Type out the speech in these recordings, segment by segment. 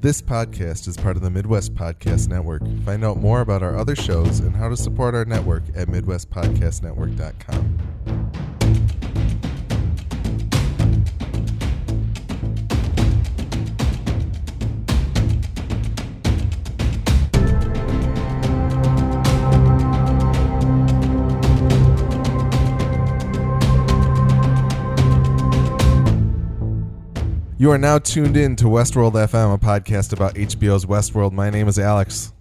This podcast is part of the Midwest Podcast Network. Find out more about our other shows and how to support our network at midwestpodcastnetwork.com. You are now tuned in to Westworld FM, a podcast about HBO's Westworld. My name is Alex.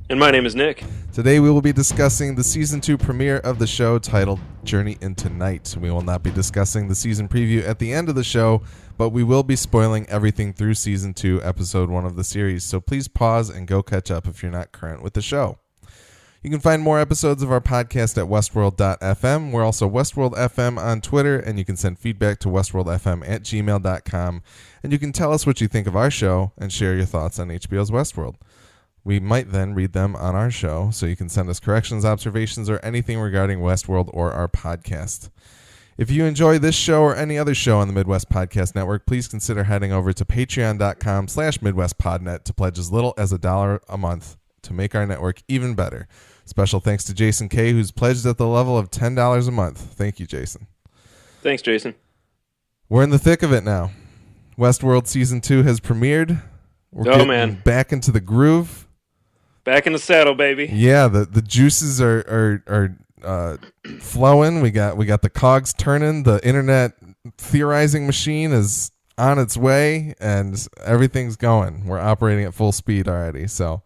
And my name is Nick. Today we will be discussing the Season 2 premiere of the show titled Journey into Night. We will not be discussing the season preview at the end of the show, but we will be spoiling everything through Season 2, Episode 1 of the series, so please pause and go catch up if you're not current with the show. You can find more episodes of our podcast at westworld.fm. We're also Westworld FM on Twitter, and you can send feedback to westworldfm@gmail.com. And you can tell us what you think of our show and share your thoughts on HBO's Westworld. We might then read them on our show, so you can send us corrections, observations, or anything regarding Westworld or our podcast. If you enjoy this show or any other show on the Midwest Podcast Network, please consider heading over to patreon.com/MidwestPodNet to pledge as little as $1 a month to make our network even better. Special thanks to Jason K., who's pledged at the level of $10 a month. Thank you, Jason. Thanks, Jason. We're in the thick of it now. Westworld Season 2 has premiered. We're getting back into the groove. Back in the saddle, baby. Yeah, the juices are flowing. We got the cogs turning. The internet theorizing machine is on its way, and everything's going. We're operating at full speed already. So,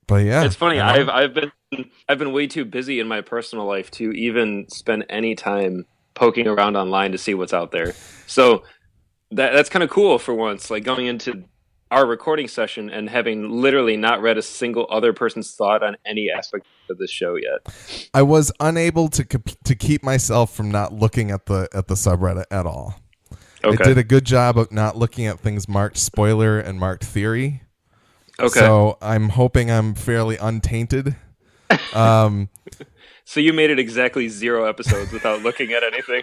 but yeah, it's funny. I've been way too busy in my personal life to even spend any time poking around online to see what's out there. So that's kind of cool for once. Like going into our recording session and having literally not read a single other person's thought on any aspect of this show yet. I was unable to keep myself from not looking at the subreddit at all. Okay. I did a good job of not looking at things marked spoiler and marked theory. Okay. So I'm hoping I'm fairly untainted. So you made it exactly 0 episodes without looking at anything.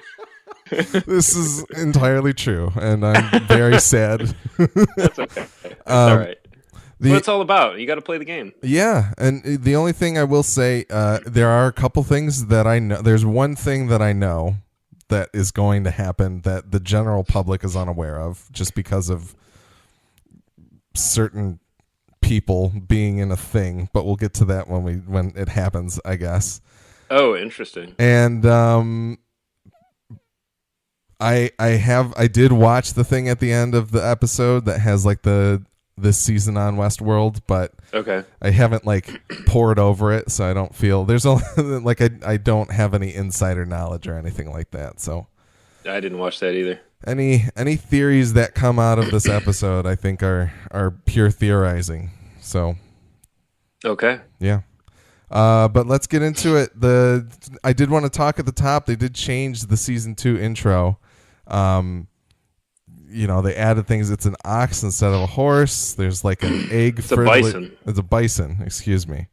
This is entirely true, and I'm very sad. That's okay. All right. What it's all about. You got to play the game. Yeah, and the only thing I will say, there are a couple things that I know. There's one thing that I know that is going to happen that the general public is unaware of, just because of certain people being in a thing. But we'll get to that when it happens, I guess. Oh, interesting. And I did watch the thing at the end of the episode that has like this season on Westworld, but okay, I haven't like poured over it, so I don't feel there's a like I don't have any insider knowledge or anything like that. So I didn't watch that either. Any theories that come out of this episode, I think are pure theorizing. So okay, yeah. But let's get into it. I did want to talk at the top. They did change the Season 2 intro. They added things. It's an ox instead of a horse. There's like an egg. It's a bison. It's a bison. Excuse me.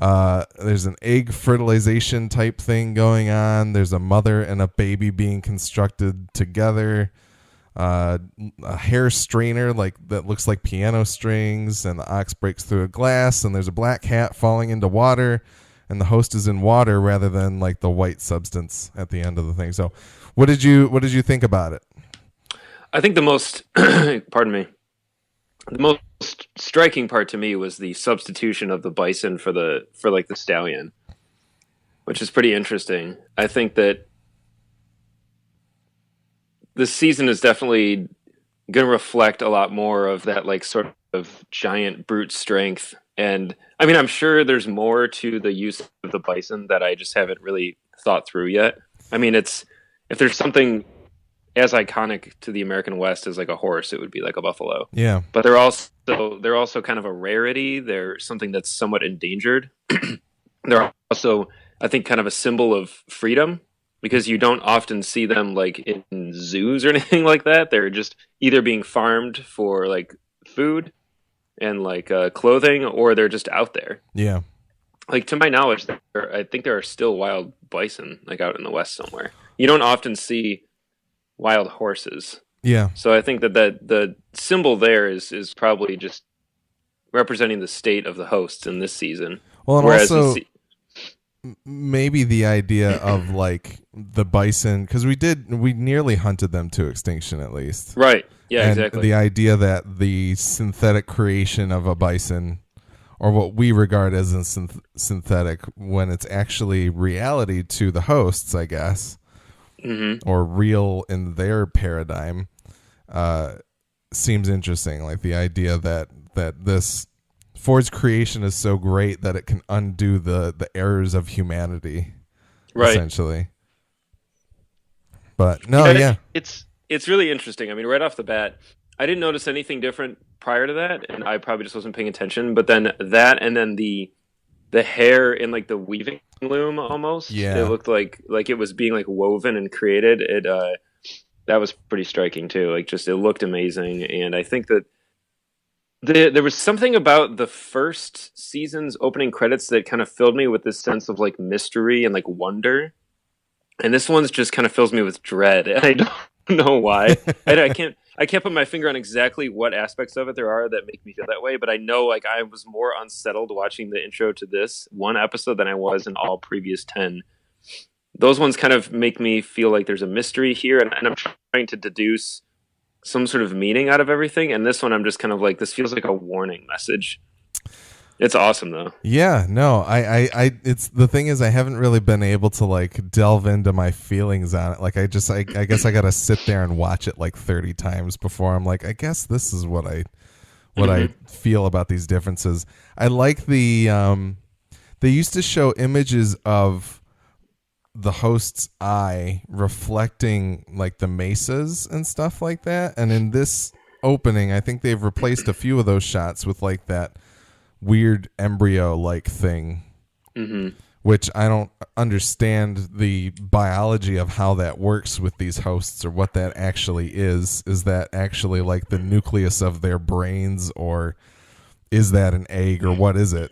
There's an egg fertilization type thing going on. There's a mother and a baby being constructed together. A hair strainer that looks like piano strings, and the ox breaks through a glass, and there's a black cat falling into water, and the host is in water rather than like the white substance at the end of the thing. So what did you think about it? I think the most pardon me, the most striking part to me was the substitution of the bison for the stallion, which is pretty interesting. I think that this season is definitely going to reflect a lot more of that, like, sort of giant brute strength. And I mean, I'm sure there's more to the use of the bison that I just haven't really thought through yet. I mean, if there's something as iconic to the American West as like a horse, it would be like a buffalo. Yeah. But they're also kind of a rarity. They're something that's somewhat endangered. They're also, I think, kind of a symbol of freedom, because you don't often see them like in zoos or anything like that. They're just either being farmed for like food and like clothing, or they're just out there. Yeah. Like, to my knowledge, I think there are still wild bison like out in the West somewhere. You don't often see wild horses. Yeah. So I think that the symbol there is probably just representing the state of the hosts in this season. Well, and Whereas also maybe the idea of like the bison, because we nearly hunted them to extinction at least. right, yeah, And exactly. the idea that the synthetic creation of a bison, or what we regard as a synthetic, when it's actually reality to the hosts, I guess, or real in their paradigm, seems interesting. Like the idea that this Ford's creation is so great that it can undo the errors of humanity, Right. essentially. But no, It's really interesting. I mean, right off the bat, I didn't notice anything different prior to that, and I probably just wasn't paying attention. But then that, and then the hair in like the weaving loom, almost. Yeah. It looked like it was being like woven and created. That was pretty striking too. Like, just it looked amazing, and I think that there was something about the first season's opening credits that kind of filled me with this sense of like mystery and like wonder. And this one's just kind of fills me with dread, and I don't know why. I can't put my finger on exactly what aspects of it there are that make me feel that way, but I know like I was more unsettled watching the intro to this one episode than I was in all previous 10. Those ones kind of make me feel like there's a mystery here, and I'm trying to deduce some sort of meaning out of everything. And this one, I'm just kind of like, this feels like a warning message. It's awesome though. Yeah, no, I it's the thing is I haven't really been able to like delve into my feelings on it. Like I guess I got to sit there and watch it like 30 times before I'm like, I guess this is what I feel about these differences. I like the they used to show images of the host's eye reflecting like the mesas and stuff like that. And in this opening, I think they've replaced a few of those shots with like that weird embryo like thing, which I don't understand the biology of how that works with these hosts or what that actually is. Is that actually like the nucleus of their brains, or is that an egg, or what is it?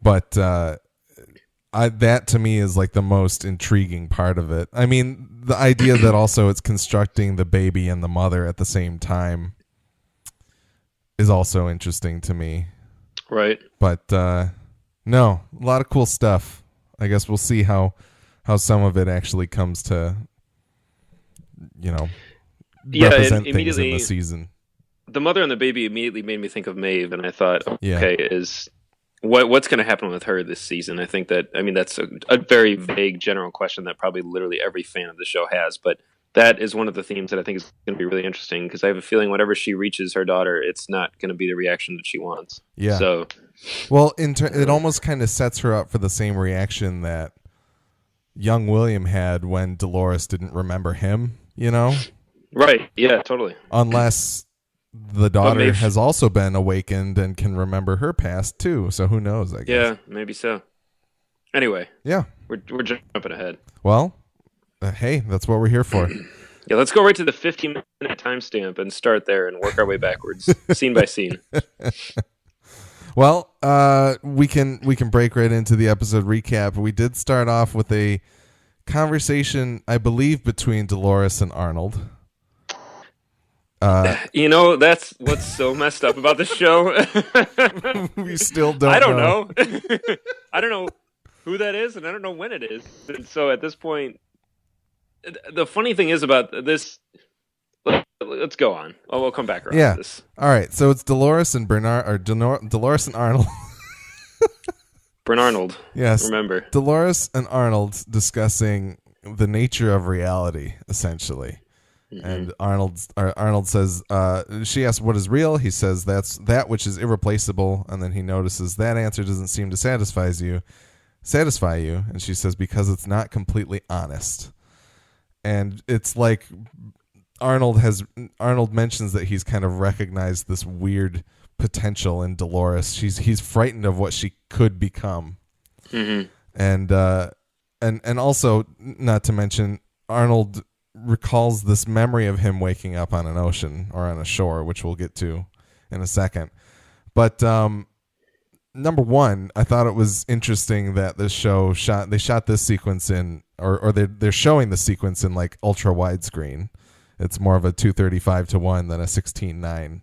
But that to me is like the most intriguing part of it. I mean, the idea that also it's constructing the baby and the mother at the same time is also interesting to me. Right. But no, a lot of cool stuff. I guess we'll see how some of it actually comes to, represent things in the season. The mother and the baby immediately made me think of Maeve, and I thought, okay, is what's going to happen with her this season? I think that's a very vague general question that probably literally every fan of the show has, but that is one of the themes that I think is going to be really interesting, because I have a feeling whenever she reaches her daughter, it's not going to be the reaction that she wants. Yeah. So, well, it almost kind of sets her up for the same reaction that young William had when Dolores didn't remember him, Right. Yeah, totally. Unless the daughter has also been awakened and can remember her past too. So who knows, I guess. Yeah, maybe so. Anyway. Yeah. We're jumping ahead. Well, hey, that's what we're here for. Yeah, let's go right to the 15-minute timestamp and start there and work our way backwards, scene by scene. Well, we can break right into the episode recap. We did start off with a conversation, I believe, between Dolores and Arnold. That's what's so messed up about the show. We still don't. I don't know. I don't know who that is, and I don't know when it is. And so at this point, the funny thing is about this. Let's go on. Oh, we'll come back around to this. All right. So it's Dolores and Dolores and Arnold. Bernarnold. Yes. Remember. Dolores and Arnold discussing the nature of reality, essentially. Mm-hmm. And Arnold says, she asks what is real. He says that's that which is irreplaceable. And then he notices that answer doesn't seem to satisfy you. And she says, because it's not completely honest. And it's like Arnold mentions that he's kind of recognized this weird potential in Dolores. He's frightened of what she could become. Mm-hmm. And also, not to mention, Arnold recalls this memory of him waking up on an ocean or on a shore, which we'll get to in a second. But number one, I thought it was interesting that this show shot this sequence in, or they're showing the sequence in like ultra widescreen, It's more of a 235-1 than a 16-9.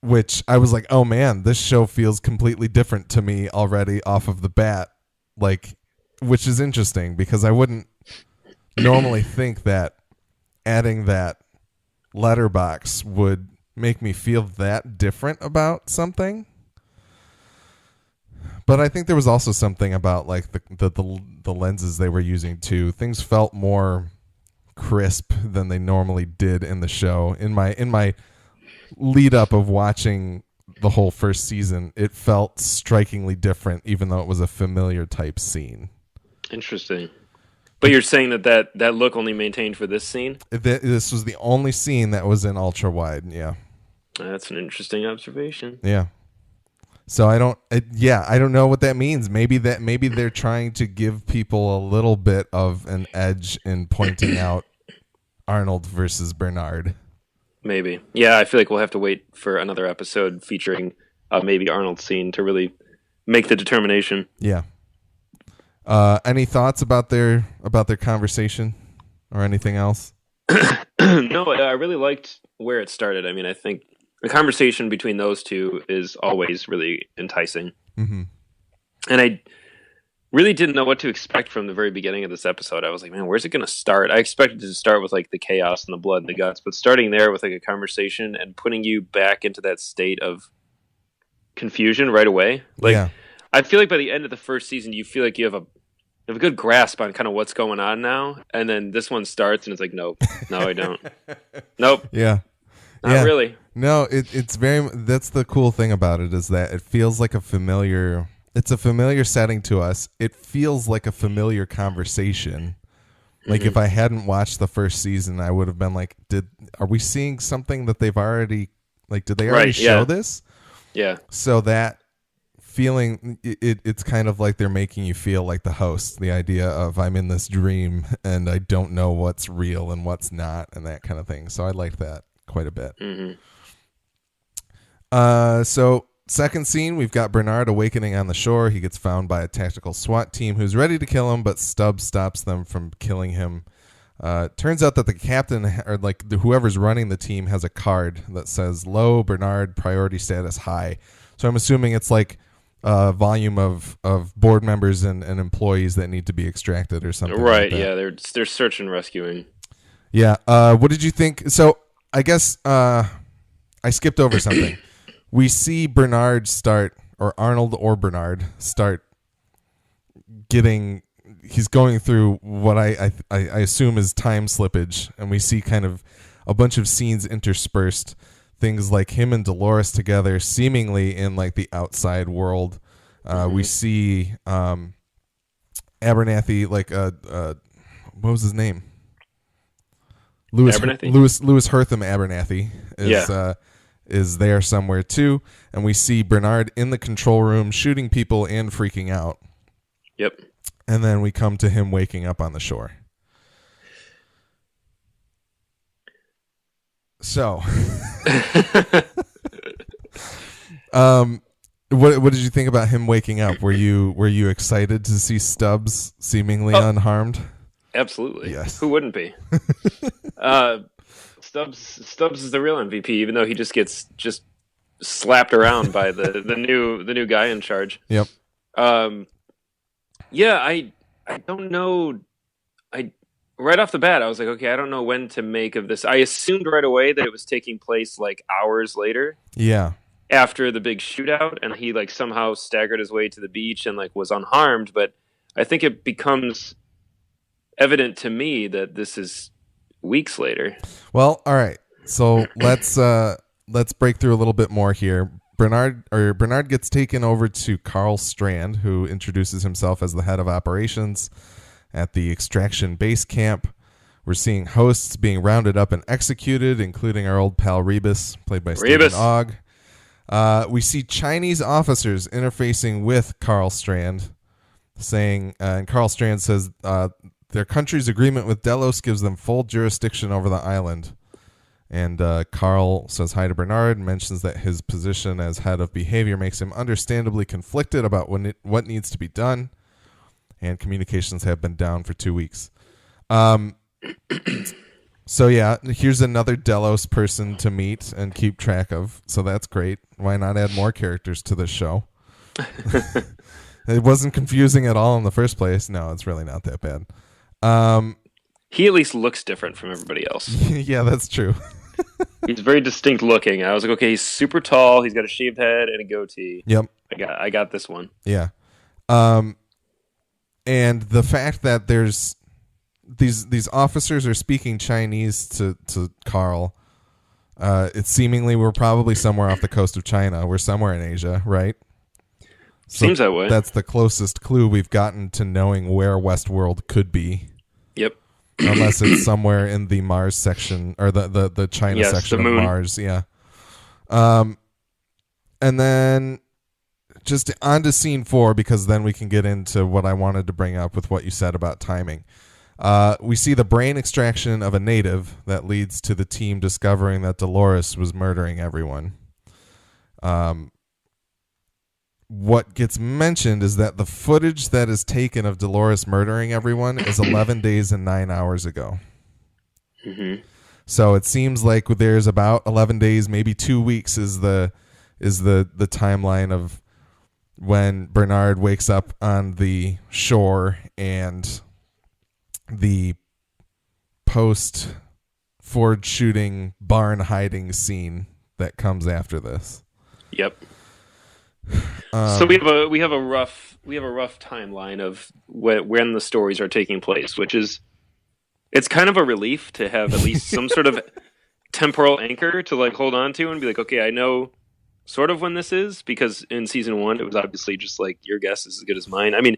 Which I was like, oh man, this show feels completely different to me already off of the bat. Like, which is interesting because I wouldn't normally think that adding that letterbox would make me feel that different about something. But I think there was also something about like the lenses they were using too. Things felt more crisp than they normally did in the show. In my lead up of watching the whole first season, it felt strikingly different, even though it was a familiar type scene. Interesting. But you're saying that look only maintained for this scene? This was the only scene that was in ultra wide. Yeah, that's an interesting observation. Yeah. So I don't know what that means. Maybe they're trying to give people a little bit of an edge in pointing out Arnold versus Bernard. Maybe. Yeah, I feel like we'll have to wait for another episode featuring maybe Arnold's scene to really make the determination. Yeah. Any thoughts about their conversation or anything else? No, I really liked where it started. I mean, I think the conversation between those two is always really enticing. Mm-hmm. And I really didn't know what to expect from the very beginning of this episode. I was like, man, where's it going to start? I expected it to start with like the chaos and the blood and the guts, but starting there with like a conversation and putting you back into that state of confusion right away. Like, yeah. I feel like by the end of the first season, you feel like you have a good grasp on kind of what's going on now. And then this one starts and it's like, nope, no, I don't. Nope. Yeah. Not really. No, it's very, that's the cool thing about it is that it feels like it's a familiar setting to us. It feels like a familiar conversation. Like if I hadn't watched the first season, I would have been like, are we seeing something that they've already, like, did they already show this? Yeah. So that feeling, it's kind of like they're making you feel like the host, the idea of I'm in this dream and I don't know what's real and what's not and that kind of thing. So I like that quite a bit. So second scene, we've got Bernard awakening on the shore. He gets found by a tactical SWAT team who's ready to kill him, but Stubbs stops them from killing him. Turns out that the captain, or like whoever's running the team, has a card that says low, Bernard, priority status high. So I'm assuming it's like a volume of board members and employees that need to be extracted or something. Right, like that. Yeah, they're search and rescuing. Yeah. What did you think? So I guess I skipped over something. We see Bernard start, or Arnold or Bernard start he's going through what I assume is time slippage, and we see kind of a bunch of scenes interspersed, things like him and Dolores together, seemingly in like the outside world. We see Abernathy, like what was his name? Louis Hertham Abernathy is there somewhere too, and we see Bernard in the control room shooting people and freaking out. Yep. And then we come to him waking up on the shore. So, what did you think about him waking up? Were you excited to see Stubbs seemingly unharmed? Absolutely. Yes. Who wouldn't be? Stubbs is the real MVP, even though he just gets slapped around by the new guy in charge. Yep. Yeah, I don't know. Right off the bat, I was like, okay, I don't know when to make of this. I assumed right away that it was taking place like hours later. Yeah. After the big shootout, and he like somehow staggered his way to the beach and like was unharmed. But I think it becomes evident to me that this is weeks later. Well, all right. So let's break through a little bit more here. Bernard gets taken over to Carl Strand, who introduces himself as the head of operations at the extraction base camp. We're seeing hosts being rounded up and executed, including our old pal Rebus, played by Stephen Ogg. We see Chinese officers interfacing with Carl Strand, saying, and Carl Strand says their country's agreement with Delos gives them full jurisdiction over the island. And Carl says hi to Bernard and mentions that his position as head of behavior makes him understandably conflicted about what needs to be done. And communications have been down for 2 weeks. So yeah, here's another Delos person to meet and keep track of. So that's great. Why not add more characters to this show? It wasn't confusing at all in the first place. No, it's really not that bad. He at least looks different from everybody else. Yeah, that's true. He's very distinct looking. I was like, okay, he's super tall. He's got a shaved head and a goatee. Yep. I got this one. Yeah. And the fact that there's these officers are speaking Chinese to Carl. It seemingly we're probably somewhere off the coast of China. We're somewhere in Asia, right? So seems that way. That's the closest clue we've gotten to knowing where Westworld could be. Yep. Unless it's somewhere in the Mars section or the China section of Mars. Yeah. And then just on to scene 4, because then we can get into what I wanted to bring up with what you said about timing. We see the brain extraction of a native that leads to the team discovering that Dolores was murdering everyone. What gets mentioned is that the footage that is taken of Dolores murdering everyone is 11 days and 9 hours ago. Mm-hmm. So it seems like there's about 11 days, maybe 2 weeks is the timeline of when Bernard wakes up on the shore and the post Ford shooting barn hiding scene that comes after this. Yep. So we have a rough timeline of when the stories are taking place, which is it's kind of a relief to have at least some sort of temporal anchor to like hold on to and be like, okay, I know sort of when this is, because in season 1 it was obviously just like your guess is as good as mine. I mean,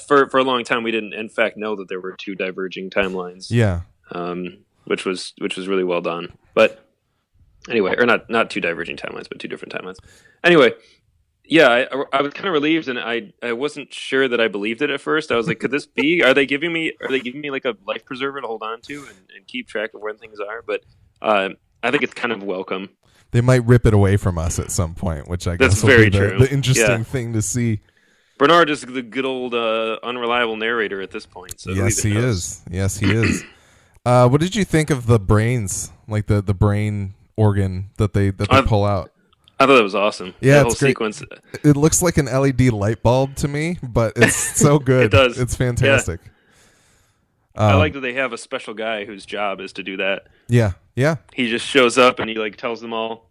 for a long time we didn't in fact know that there were 2 diverging timelines. Yeah. Which was really well done. But anyway, or not 2 diverging timelines, but 2 different timelines. Anyway. Yeah, I was kind of relieved, and I wasn't sure that I believed it at first. I was like, could this be? Are they giving me like a life preserver to hold on to and keep track of where things are? But I think it's kind of welcome. They might rip it away from us at some point, which I guess that's very will be true. The interesting thing to see. Bernard is the good old unreliable narrator at this point. So yes, he is. Yes, he is. What did you think of the brains, like the brain organ that they pull out? I thought it was awesome. Yeah, the whole it's great. sequence. It looks like an LED light bulb to me, but it's so good. It does. It's fantastic. Yeah. I like that they have a special guy whose job is to do that. Yeah, yeah. He just shows up and he like tells them all,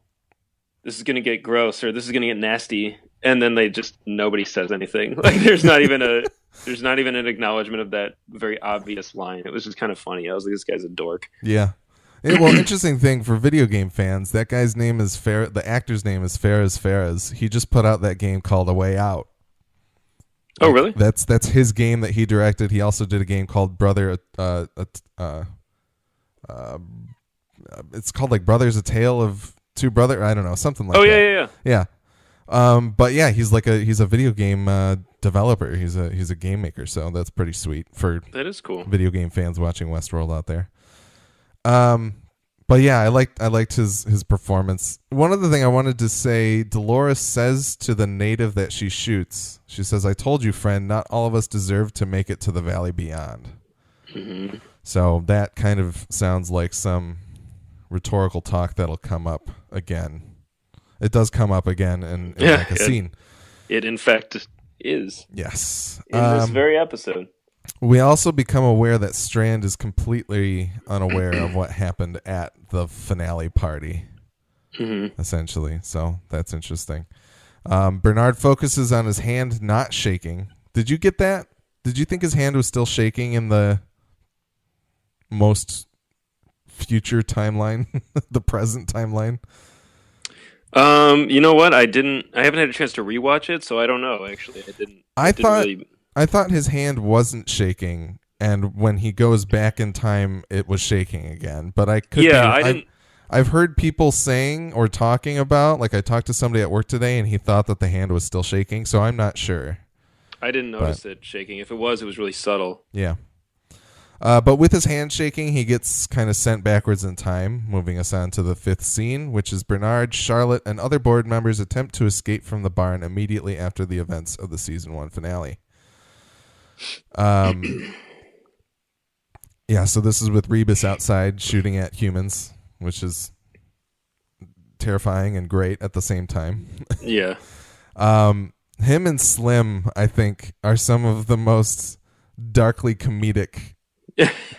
"This is going to get gross" or "This is going to get nasty," and then nobody says anything. Like there's not even an acknowledgement of that very obvious line. It was just kind of funny. I was like, this guy's a dork. Yeah. Well, interesting thing for video game fans, that guy's name is the actor's name is Faraz. He just put out that game called A Way Out. Oh, really? That's his game that he directed. He also did a game called it's called like Brothers: A Tale of Two Brothers. I don't know, something like that. Oh, yeah. But yeah, he's a video game developer. He's a game maker, so that's pretty sweet for that is cool. Video game fans watching Westworld out there. But yeah, I liked his performance. One other thing I wanted to say, Dolores says to the native that she shoots, she says, "I told you, friend, not all of us deserve to make it to the valley beyond." Mm-hmm. So that kind of sounds like some rhetorical talk that'll come up again. It does come up again in like a scene. It in fact is. Yes. In this very episode. We also become aware that Strand is completely unaware of what happened at the finale party, essentially. So that's interesting. Bernard focuses on his hand not shaking. Did you get that? Did you think his hand was still shaking in the most future timeline, the present timeline? You know what? I haven't had a chance to rewatch it, so I don't know. Actually, I thought his hand wasn't shaking, and when he goes back in time, it was shaking again. But I could. Yeah, I've heard people saying or talking about, like I talked to somebody at work today, and he thought that the hand was still shaking. So I'm not sure. I didn't notice it shaking. If it was really subtle. Yeah. But with his hand shaking, he gets kind of sent backwards in time, moving us on to the 5th scene, which is Bernard, Charlotte, and other board members attempt to escape from the barn immediately after the events of the season 1 finale. Yeah, so this is with Rebus outside shooting at humans, which is terrifying and great at the same time. Yeah. Him and Slim, I think, are some of the most darkly comedic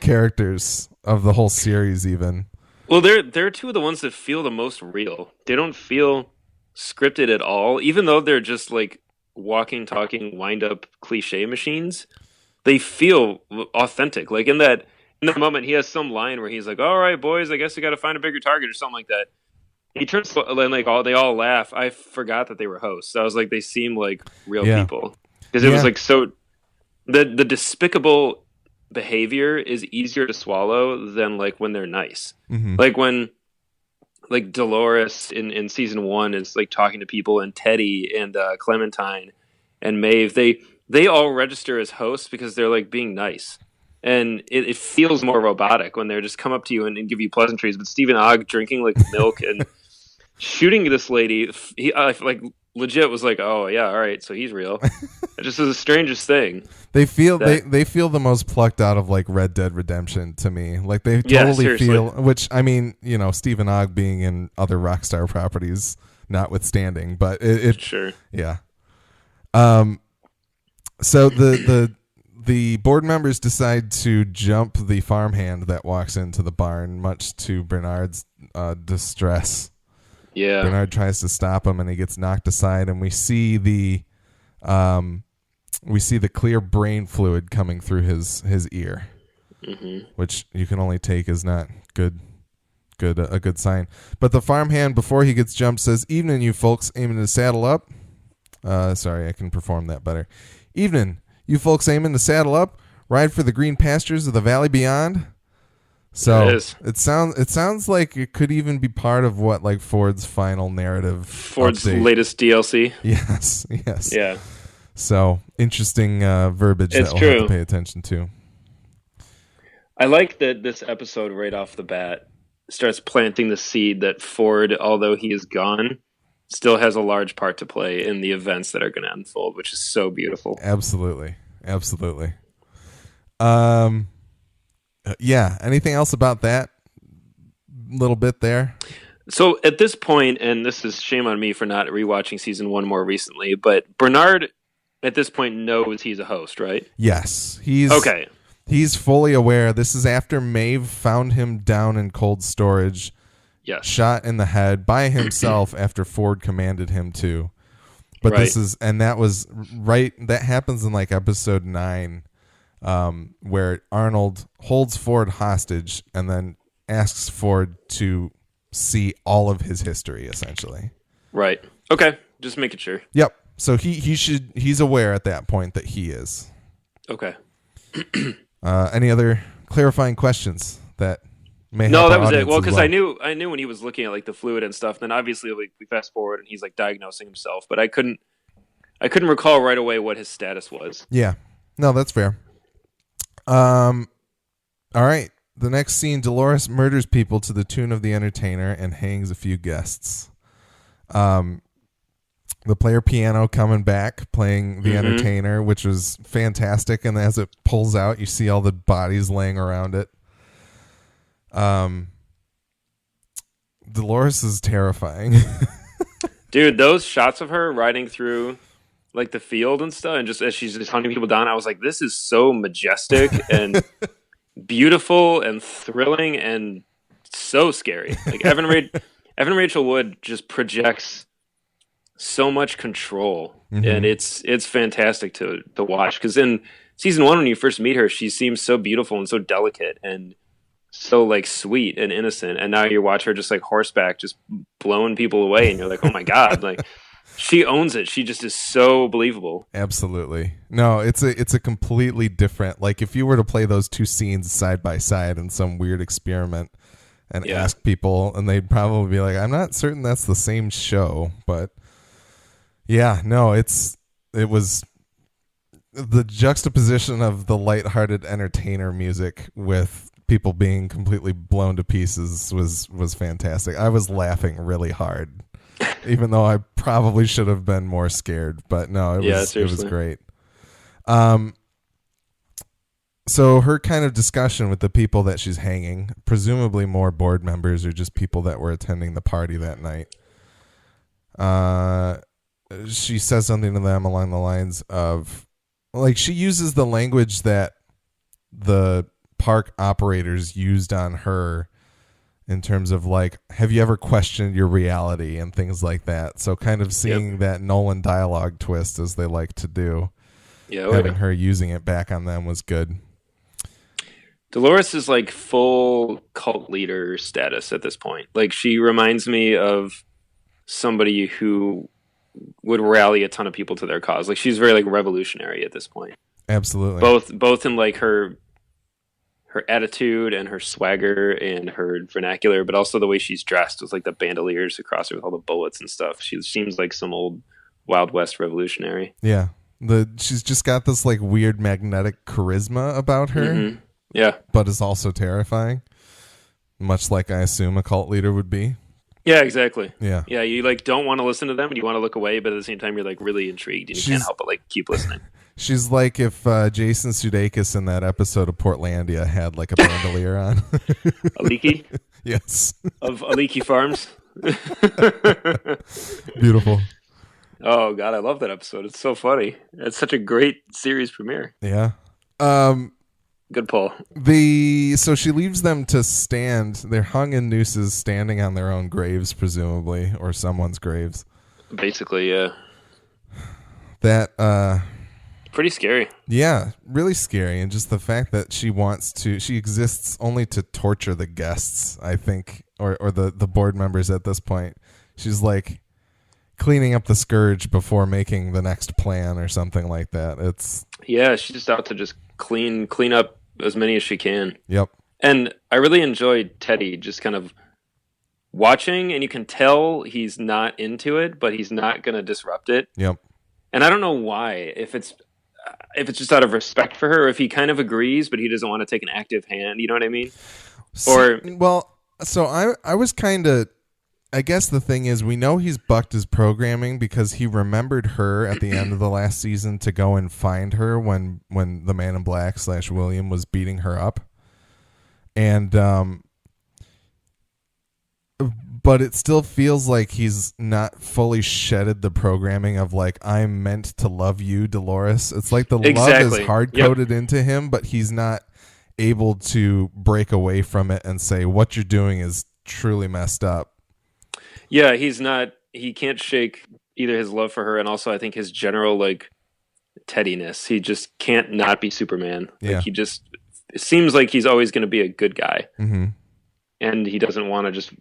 characters of the whole series, even. Well, they're two of the ones that feel the most real. They don't feel scripted at all, even though they're just like walking, talking, wind-up cliche machines. They feel authentic. Like in that moment, he has some line where he's like, "All right, boys, I guess we got to find a bigger target," or something like that. He turns and like they all laugh. I forgot that they were hosts. I was like, they seem like real people because it was like so. The despicable behavior is easier to swallow than like when they're nice. Mm-hmm. Like when like Dolores in season 1 is like talking to people, and Teddy and Clementine and Maeve, they all register as hosts because they're like being nice. And it feels more robotic when they're just come up to you and give you pleasantries. But Stephen Ogg drinking like milk and shooting this lady, he like legit was like, oh yeah, all right, so he's real. It just is the strangest thing. They feel they feel the most plucked out of like Red Dead Redemption to me. Like they totally feel, which I mean, you know, Stephen Ogg being in other Rockstar properties notwithstanding, but it sure, yeah. So the board members decide to jump the farmhand that walks into the barn, much to Bernard's distress. Yeah, Bernard tries to stop him, and he gets knocked aside, and we see the clear brain fluid coming through his ear, which you can only take as not a good sign. But the farmhand, before he gets jumped, says, "Evening, you folks aiming to saddle up." Sorry, I can perform that better. "Evening, you folks aiming to saddle up, ride for the green pastures of the valley beyond." So it sounds like it could even be part of what like Ford's final narrative. Ford's update. Latest DLC. Yes. Yeah. So interesting verbiage that we'll have to pay attention to. I like that this episode right off the bat starts planting the seed that Ford, although he is gone, still has a large part to play in the events that are going to unfold, which is so beautiful. Absolutely. Yeah. Anything else about that little bit there? So at this point, and this is shame on me for not rewatching season 1 more recently, but Bernard at this point knows he's a host, right? Yes. He's fully aware. This is after Maeve found him down in cold storage. Yes. Shot in the head by himself after Ford commanded him to. But that happens in like episode 9, where Arnold holds Ford hostage and then asks Ford to see all of his history, essentially. Right. Okay. Just making sure. Yep. So he's aware at that point that he is. Okay. Any other clarifying questions that may No, help that our was it. audience Well, as because I knew when he was looking at like the fluid and stuff, then obviously we fast forward and he's like diagnosing himself, but I couldn't recall right away what his status was. Yeah. No, that's fair. All right. The next scene, Dolores murders people to the tune of The Entertainer and hangs a few guests. The player piano coming back, playing The Entertainer, which was fantastic. And as it pulls out, you see all the bodies laying around it. Dolores is terrifying. Dude, those shots of her riding through like the field and stuff, and just as she's just hunting people down, I was like, this is so majestic and beautiful and thrilling and so scary. Like Evan Rachel Wood just projects so much control, and it's fantastic to watch, because in season 1 when you first meet her, she seems so beautiful and so delicate and so like sweet and innocent, and now you watch her just like horseback just blowing people away, and you're like, oh my god, like she owns it. She just is so believable. Absolutely. No, it's a completely different, like if you were to play those two scenes side by side in some weird experiment and ask people, and they'd probably be like, I'm not certain that's the same show, but yeah, no, it was the juxtaposition of the lighthearted Entertainer music with people being completely blown to pieces was fantastic. I was laughing really hard, even though I probably should have been more scared. But no, it was great. So her kind of discussion with the people that she's hanging, presumably more board members or just people that were attending the party that night. She says something to them along the lines of, like, she uses the language that the park operators used on her in terms of, like, have you ever questioned your reality and things like that. So kind of seeing that Nolan dialogue twist, as they like to do. Having her using it back on them was good. Dolores is like full cult leader status at this point. Like, she reminds me of somebody who would rally a ton of people to their cause. Like, she's very like revolutionary at this point. Absolutely. Both in like her attitude and her swagger and her vernacular, but also the way she's dressed with like the bandoliers across her with all the bullets and stuff. She seems like some old Wild West revolutionary. Yeah. She's just got this like weird magnetic charisma about her. Mm-hmm. Yeah. But is also terrifying. Much like I assume a cult leader would be. Yeah, exactly. Yeah. Yeah, you like don't want to listen to them and you want to look away, but at the same time you're like really intrigued and you can't help but like keep listening. She's like if Jason Sudeikis in that episode of Portlandia had like a bandolier on. Aliki? Yes. Of Aliki Farms. Beautiful. Oh God, I love that episode. It's so funny. It's such a great series premiere. Yeah. Good pull. So she leaves them to stand. They're hung in nooses, standing on their own graves, presumably, or someone's graves. Basically, yeah. That pretty scary. Yeah, really scary, and just the fact that she exists only to torture the guests, I think, or the board members at this point. She's like cleaning up the scourge before making the next plan or something like that. She's just out to just clean up as many as she can. Yep. And I really enjoyed Teddy just kind of watching, and you can tell he's not into it, but he's not going to disrupt it. Yep. And I don't know why, if it's just out of respect for her, or if he kind of agrees, but he doesn't want to take an active hand. You know what I mean? So I was kind of, I guess the thing is, we know he's bucked his programming because he remembered her at the end of the last season to go and find her when the Man in Black / William was beating her up. And, but it still feels like he's not fully shedded the programming of like, I'm meant to love you, Dolores. It's like the love is hard coded into him, but he's not able to break away from it and say, what you're doing is truly messed up. Yeah, he can't shake either his love for her and also I think his general like Teddiness. He just can't not be Superman. Yeah. Like it seems like he's always going to be a good guy. Mm-hmm. And he doesn't want to just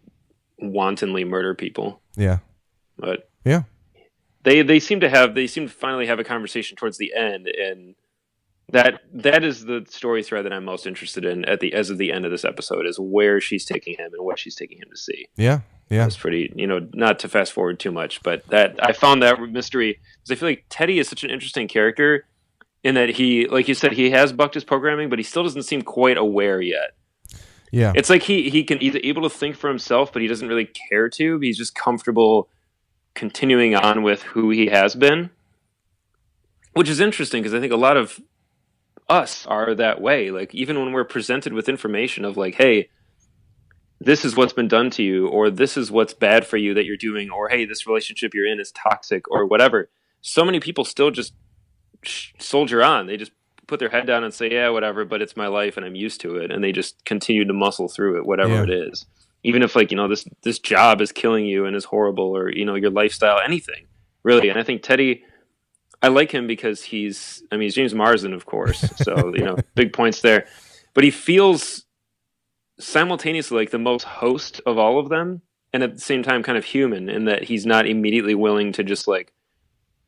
wantonly murder people. Yeah. But yeah. They seem to finally have a conversation towards the end, and that is the story thread that I'm most interested in as of the end of this episode, is where she's taking him and what she's taking him to see. Yeah. Yeah. It's pretty, not to fast forward too much, but that I found that mystery because I feel like Teddy is such an interesting character in that he, like you said, he has bucked his programming, but he still doesn't seem quite aware yet. Yeah. It's like he's able to think for himself, but he doesn't really care to. He's just comfortable continuing on with who he has been, which is interesting because I think a lot of us are that way. Like, even when we're presented with information of like, hey, this is what's been done to you, or this is what's bad for you that you're doing, or hey, this relationship you're in is toxic, or whatever. So many people still just soldier on. They just put their head down and say, yeah, whatever, but it's my life and I'm used to it. And they just continue to muscle through it, whatever it is. Even if like, this job is killing you and is horrible, or, your lifestyle, anything really. And I think Teddy, I like him because he's James Marsden, of course. So, big points there, but he feels simultaneously like the most host of all of them, and at the same time kind of human, in that he's not immediately willing to just like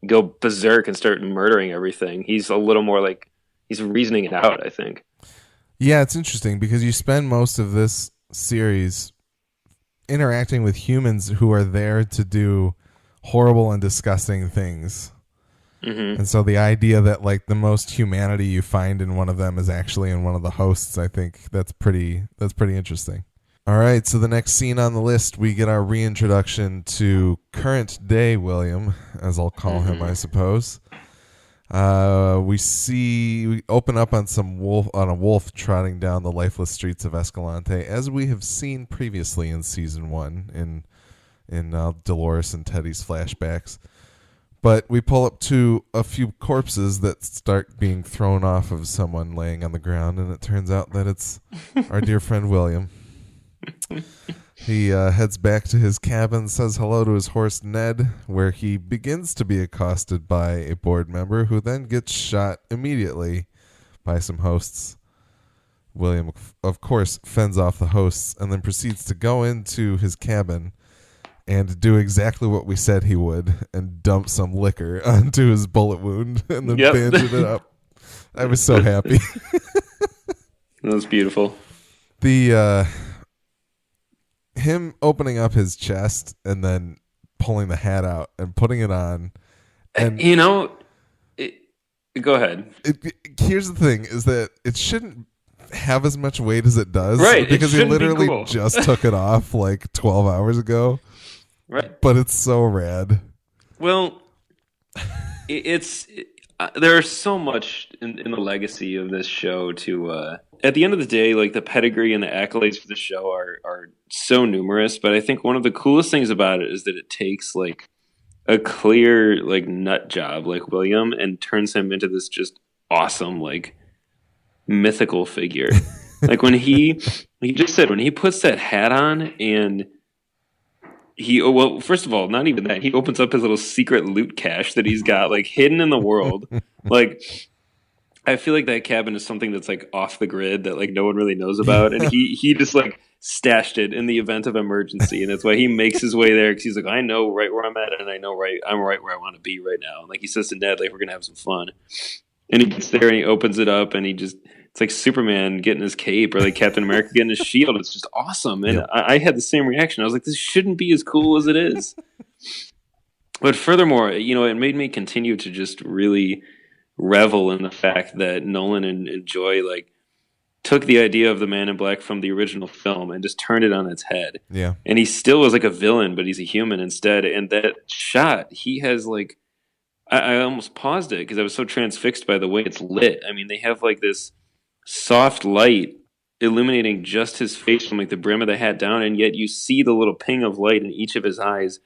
go berserk and start murdering everything. He's a little more like he's reasoning it out, I think. Yeah, it's interesting because you spend most of this series interacting with humans who are there to do horrible and disgusting things. Mm-hmm. And so the idea that like the most humanity you find in one of them is actually in one of the hosts, I think that's pretty interesting. All right, so the next scene on the list, we get our reintroduction to current day William, as I'll call him, I suppose. We open up on a wolf trotting down the lifeless streets of Escalante, as we have seen previously in season 1 in Dolores and Teddy's flashbacks. But we pull up to a few corpses that start being thrown off of someone laying on the ground, and it turns out that it's our dear friend William. He heads back to his cabin, says hello to his horse Ned, where he begins to be accosted by a board member who then gets shot immediately by some hosts. William, of course, fends off the hosts and then proceeds to go into his cabin and do exactly what we said he would and dump some liquor onto his bullet wound and then bandage it up. I was so happy. That was beautiful. Him opening up his chest and then pulling the hat out and putting it on. And go ahead. Here's the thing, is that it shouldn't have as much weight as it does. Right. Because he literally just took it off like 12 hours ago. Right. But it's so rad. Well, there's so much in the legacy of this show to at the end of the day, like the pedigree and the accolades for the show are so numerous, but I think one of the coolest things about it is that it takes like a clear like nut job like William and turns him into this just awesome like mythical figure. Like when he just said when he puts that hat on and first of all, not even that. He opens up his little secret loot cache that he's got like hidden in the world. Like, I feel like that cabin is something that's like off the grid that like no one really knows about, and he just like stashed it in the event of emergency, and that's why he makes his way there because he's like, I know right where I'm at, and I know I'm right where I want to be right now. And like he says to Ned, like we're gonna have some fun, and he gets there and he opens it up, and it's like Superman getting his cape or like Captain America getting his shield. It's just awesome. And I had the same reaction. I was like, this shouldn't be as cool as it is. But furthermore, it made me continue to just really revel in the fact that Nolan and Joy like took the idea of the Man in Black from the original film and just turned it on its head. Yeah. And he still was like a villain, but he's a human instead. And that shot, he has like, I almost paused it because I was so transfixed by the way it's lit. I mean, they have like this soft light illuminating just his face from like the brim of the hat down, and yet you see the little ping of light in each of his eyes,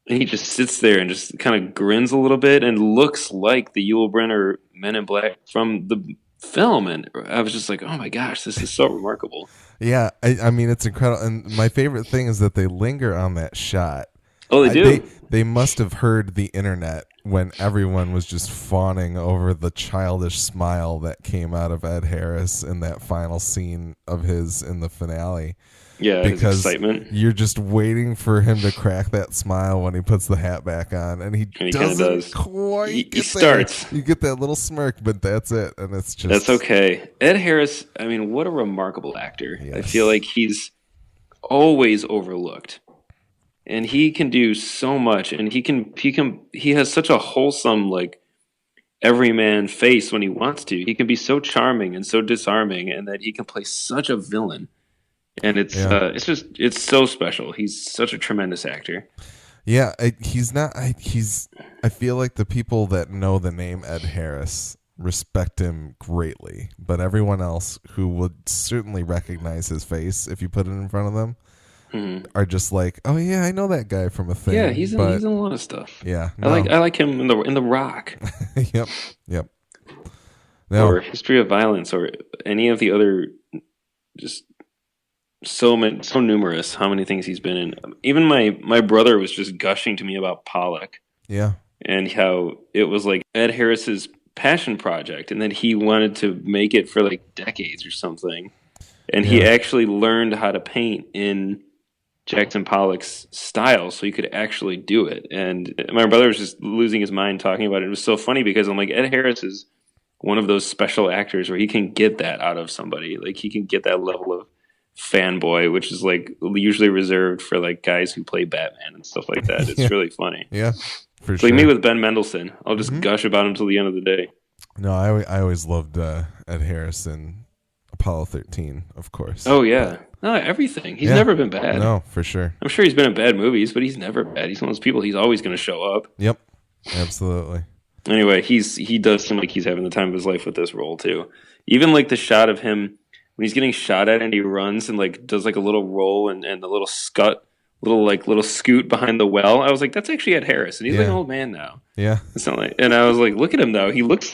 and he just sits there and just kind of grins a little bit and looks like the Yul Brynner Men in Black from the film. And I was just like, oh my gosh, this is so remarkable. Yeah, I mean, it's incredible. And my favorite thing is that they linger on that shot. Oh, they do? They must have heard the internet when everyone was just fawning over the childish smile that came out of Ed Harris in that final scene of his in the finale. Yeah, because his excitement. You're just waiting for him to crack that smile when he puts the hat back on, and he doesn't quite he starts. You get that little smirk, but that's it, and it's just... That's okay. Ed Harris, I mean, what a remarkable actor. Yes. I feel like he's always overlooked. And he can do so much, and he has such a wholesome, like, everyman face when he wants to. He can be so charming and so disarming, and that he can play such a villain. And it's so special. He's such a tremendous actor. Yeah, I feel like the people that know the name Ed Harris respect him greatly, but everyone else who would certainly recognize his face if you put it in front of them are just like, oh yeah, I know that guy from a thing. Yeah, he's in a lot of stuff. Yeah, no. I like him in the Rock. Yep. No. Or History of Violence, or any of the other, just so numerous. How many things he's been in? Even my brother was just gushing to me about Pollock. Yeah, and how it was like Ed Harris's passion project, and that he wanted to make it for like decades or something, and he actually learned how to paint in Jackson Pollock's style so he could actually do it. And my brother was just losing his mind talking about it. It was so funny because I'm like, Ed Harris is one of those special actors where he can get that out of somebody. Like he can get that level of fanboy, which is like usually reserved for like guys who play Batman and stuff like that. It's really funny. Yeah, for it's sure. Like me with Ben Mendelsohn. I'll just gush about him till the end of the day. No, I always loved Ed Harris in Apollo 13, of course. Oh yeah. No, everything. He's never been bad. No, for sure. I'm sure he's been in bad movies, but he's never bad. He's one of those people, he's always going to show up. Yep, absolutely. Anyway, he does seem like he's having the time of his life with this role too. Even like the shot of him when he's getting shot at and he runs and like does like a little roll and a little little scoot behind the well. I was like, that's actually Ed Harris, and he's like an old man now. Yeah, it's not like, and I was like, look at him though. He looks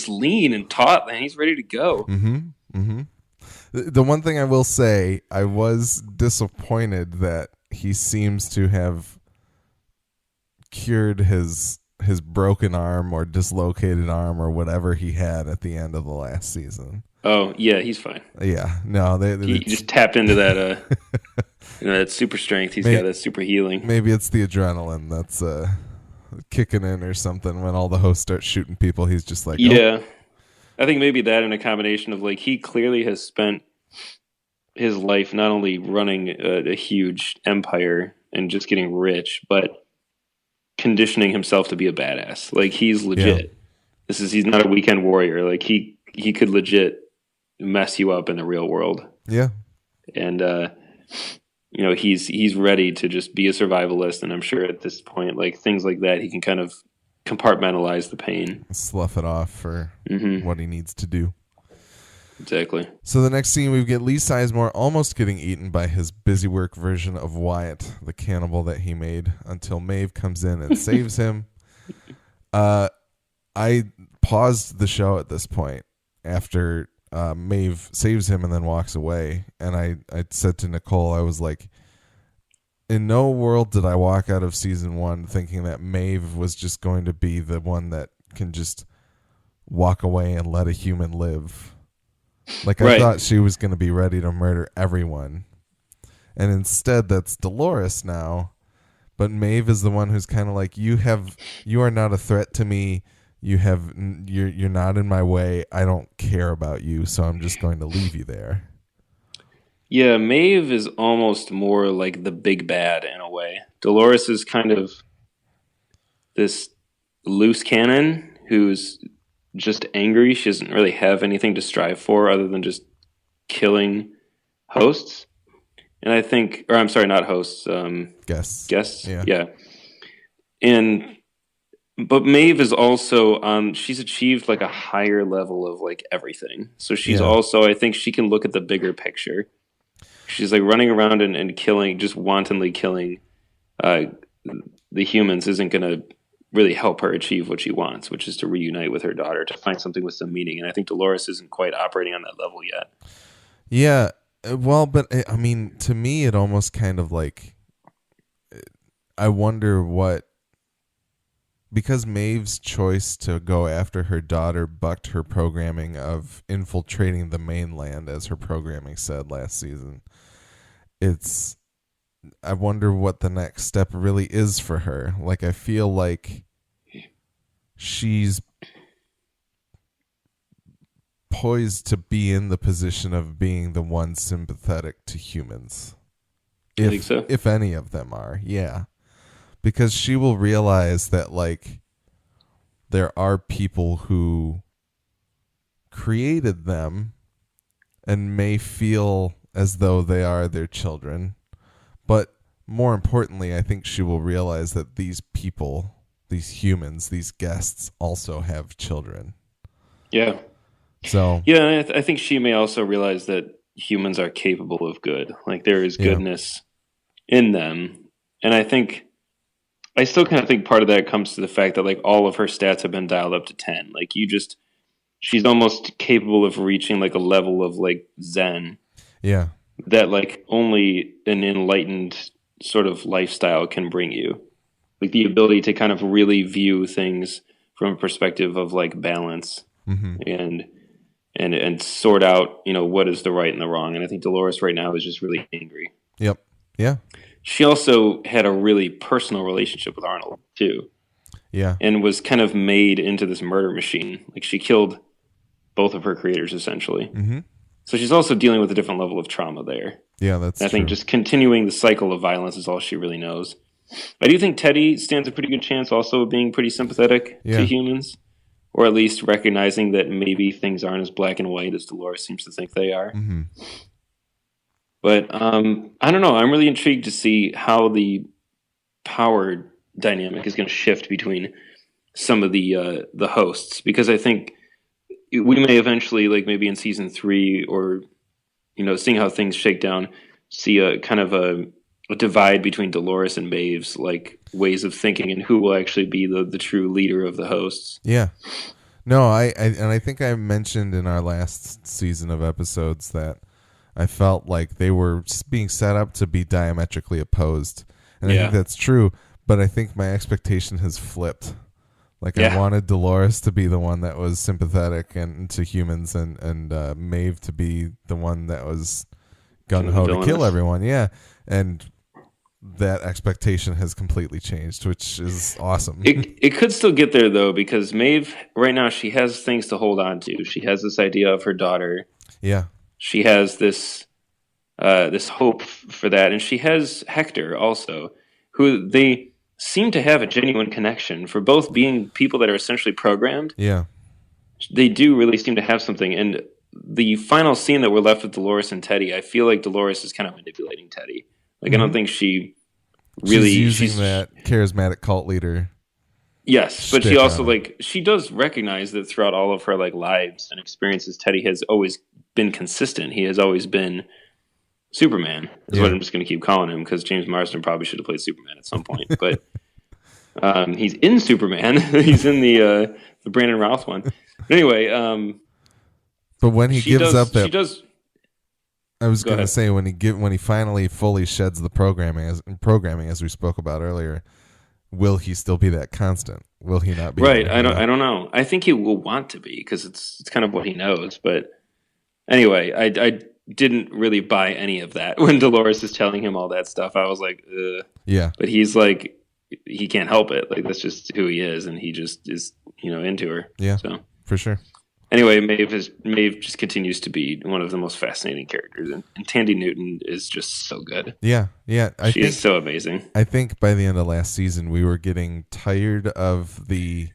lean and taut, and he's ready to go. Mm-hmm. Mm-hmm. The one thing I will say, I was disappointed that he seems to have cured his broken arm or dislocated arm or whatever he had at the end of the last season. Oh yeah, he's fine. Yeah, no, he just tapped into that that super strength. He's got that super healing. Maybe it's the adrenaline that's kicking in or something. When all the hosts start shooting people, he's just like, yeah. I think maybe that in a combination of like he clearly has spent his life not only running a huge empire and just getting rich, but conditioning himself to be a badass. Like he's legit. Yeah. He's not a weekend warrior. Like he could legit mess you up in the real world. Yeah. And he's ready to just be a survivalist, and I'm sure at this point, like things like that, he can kind of compartmentalize the pain, slough it off for what he needs to do. Exactly. So the next scene, we get Lee Sizemore almost getting eaten by his busy work version of Wyatt, the cannibal that he made, until Maeve comes in and saves him. I paused the show at this point after Maeve saves him and then walks away, and I said to Nicole, I was like, in no world did I walk out of season 1 thinking that Maeve was just going to be the one that can just walk away and let a human live. Like, I thought she was going to be ready to murder everyone. And instead, that's Dolores now. But Maeve is the one who's kind of like, you are not a threat to me. You're not in my way. I don't care about you, so I'm just going to leave you there. Yeah, Maeve is almost more like the big bad in a way. Dolores is kind of this loose cannon who's just angry. She doesn't really have anything to strive for other than just killing hosts. And I think, or I'm sorry, not hosts. Guests. Yeah. But Maeve is also, she's achieved like a higher level of like everything. So she's also, I think she can look at the bigger picture. She's like running around and killing, just wantonly killing the humans isn't going to really help her achieve what she wants, which is to reunite with her daughter, to find something with some meaning. And I think Dolores isn't quite operating on that level yet. Yeah. Well, but I mean, to me, it almost kind of like, I wonder what, because Maeve's choice to go after her daughter bucked her programming of infiltrating the mainland, as her programming said last season. I wonder what the next step really is for her. Like, I feel like she's poised to be in the position of being the one sympathetic to humans. I think so. If any of them are, yeah. Because she will realize that, like, there are people who created them and may feel as though they are their children. But more importantly, I think she will realize that these people, these humans, these guests also have children. Yeah. So yeah, I think she may also realize that humans are capable of good. Like, there is goodness in them. And I still kind of think part of that comes to the fact that like all of her stats have been dialed up to 10. Like, she's almost capable of reaching like a level of like Zen. Yeah. That like only an enlightened sort of lifestyle can bring you. Like the ability to kind of really view things from a perspective of like balance and sort out, what is the right and the wrong. And I think Dolores right now is just really angry. Yep. Yeah. She also had a really personal relationship with Arnold too. Yeah. And was kind of made into this murder machine. Like, she killed both of her creators essentially. Mm-hmm. So she's also dealing with a different level of trauma there. Yeah, that's I think just continuing the cycle of violence is all she really knows. I do think Teddy stands a pretty good chance also of being pretty sympathetic to humans, or at least recognizing that maybe things aren't as black and white as Dolores seems to think they are. Mm-hmm. But I don't know. I'm really intrigued to see how the power dynamic is going to shift between some of the hosts, because I think we may eventually, like maybe in season 3, or seeing how things shake down, see a kind of a divide between Dolores and Maeve's like ways of thinking, and who will actually be the true leader of the hosts. Yeah. No, I think I mentioned in our last season of episodes that I felt like they were being set up to be diametrically opposed. And I think that's true, but I think my expectation has flipped. Like I wanted Dolores to be the one that was sympathetic and to humans, and Maeve to be the one that was gung-ho to kill everyone. Yeah. And that expectation has completely changed, which is awesome. It could still get there though, because Maeve right now, she has things to hold on to. She has this idea of her daughter. Yeah. She has this hope for that, and she has Hector also, who they seem to have a genuine connection for both being people that are essentially programmed. Yeah. They do really seem to have something. And the final scene that we're left with Dolores and Teddy, I feel like Dolores is kind of manipulating Teddy. Like, I don't think she really... She's using that charismatic cult leader. Yes, but she also, like, she does recognize that throughout all of her, like, lives and experiences, Teddy has always been consistent. He has always been Superman, is what I'm just going to keep calling him, because James Marsden probably should have played Superman at some point. But he's in Superman. He's in the Brandon Routh one. But anyway... but when he gives up that... She does... I was going to say when he finally fully sheds the programming as we spoke about earlier, will he still be that constant? Will he not be? Right. I don't know. I think he will want to be, because it's kind of what he knows. But anyway, I didn't really buy any of that when Dolores is telling him all that stuff. I was like, ugh. Yeah. But he's like, he can't help it. Like, that's just who he is, and he just is, into her. Yeah. So for sure. Anyway, Maeve just continues to be one of the most fascinating characters, and Tandy Newton is just so good. Yeah, yeah. She is so amazing. I think by the end of last season, we were getting tired of the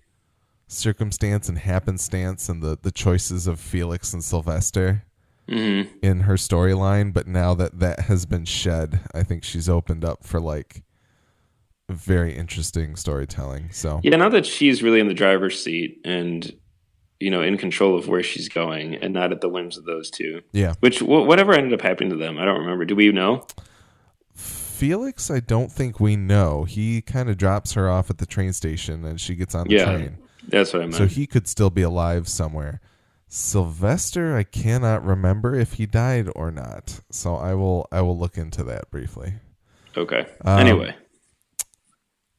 circumstance and happenstance and the choices of Felix and Sylvester in her storyline, but now that has been shed, I think she's opened up for like very interesting storytelling. So yeah, now that she's really in the driver's seat and in control of where she's going and not at the whims of those two. Yeah. Which, whatever ended up happening to them, I don't remember. Do we know? Felix, I don't think we know. He kind of drops her off at the train station and she gets on the train. That's what I meant. So he could still be alive somewhere. Sylvester, I cannot remember if he died or not. So I will look into that briefly. Okay. Anyway.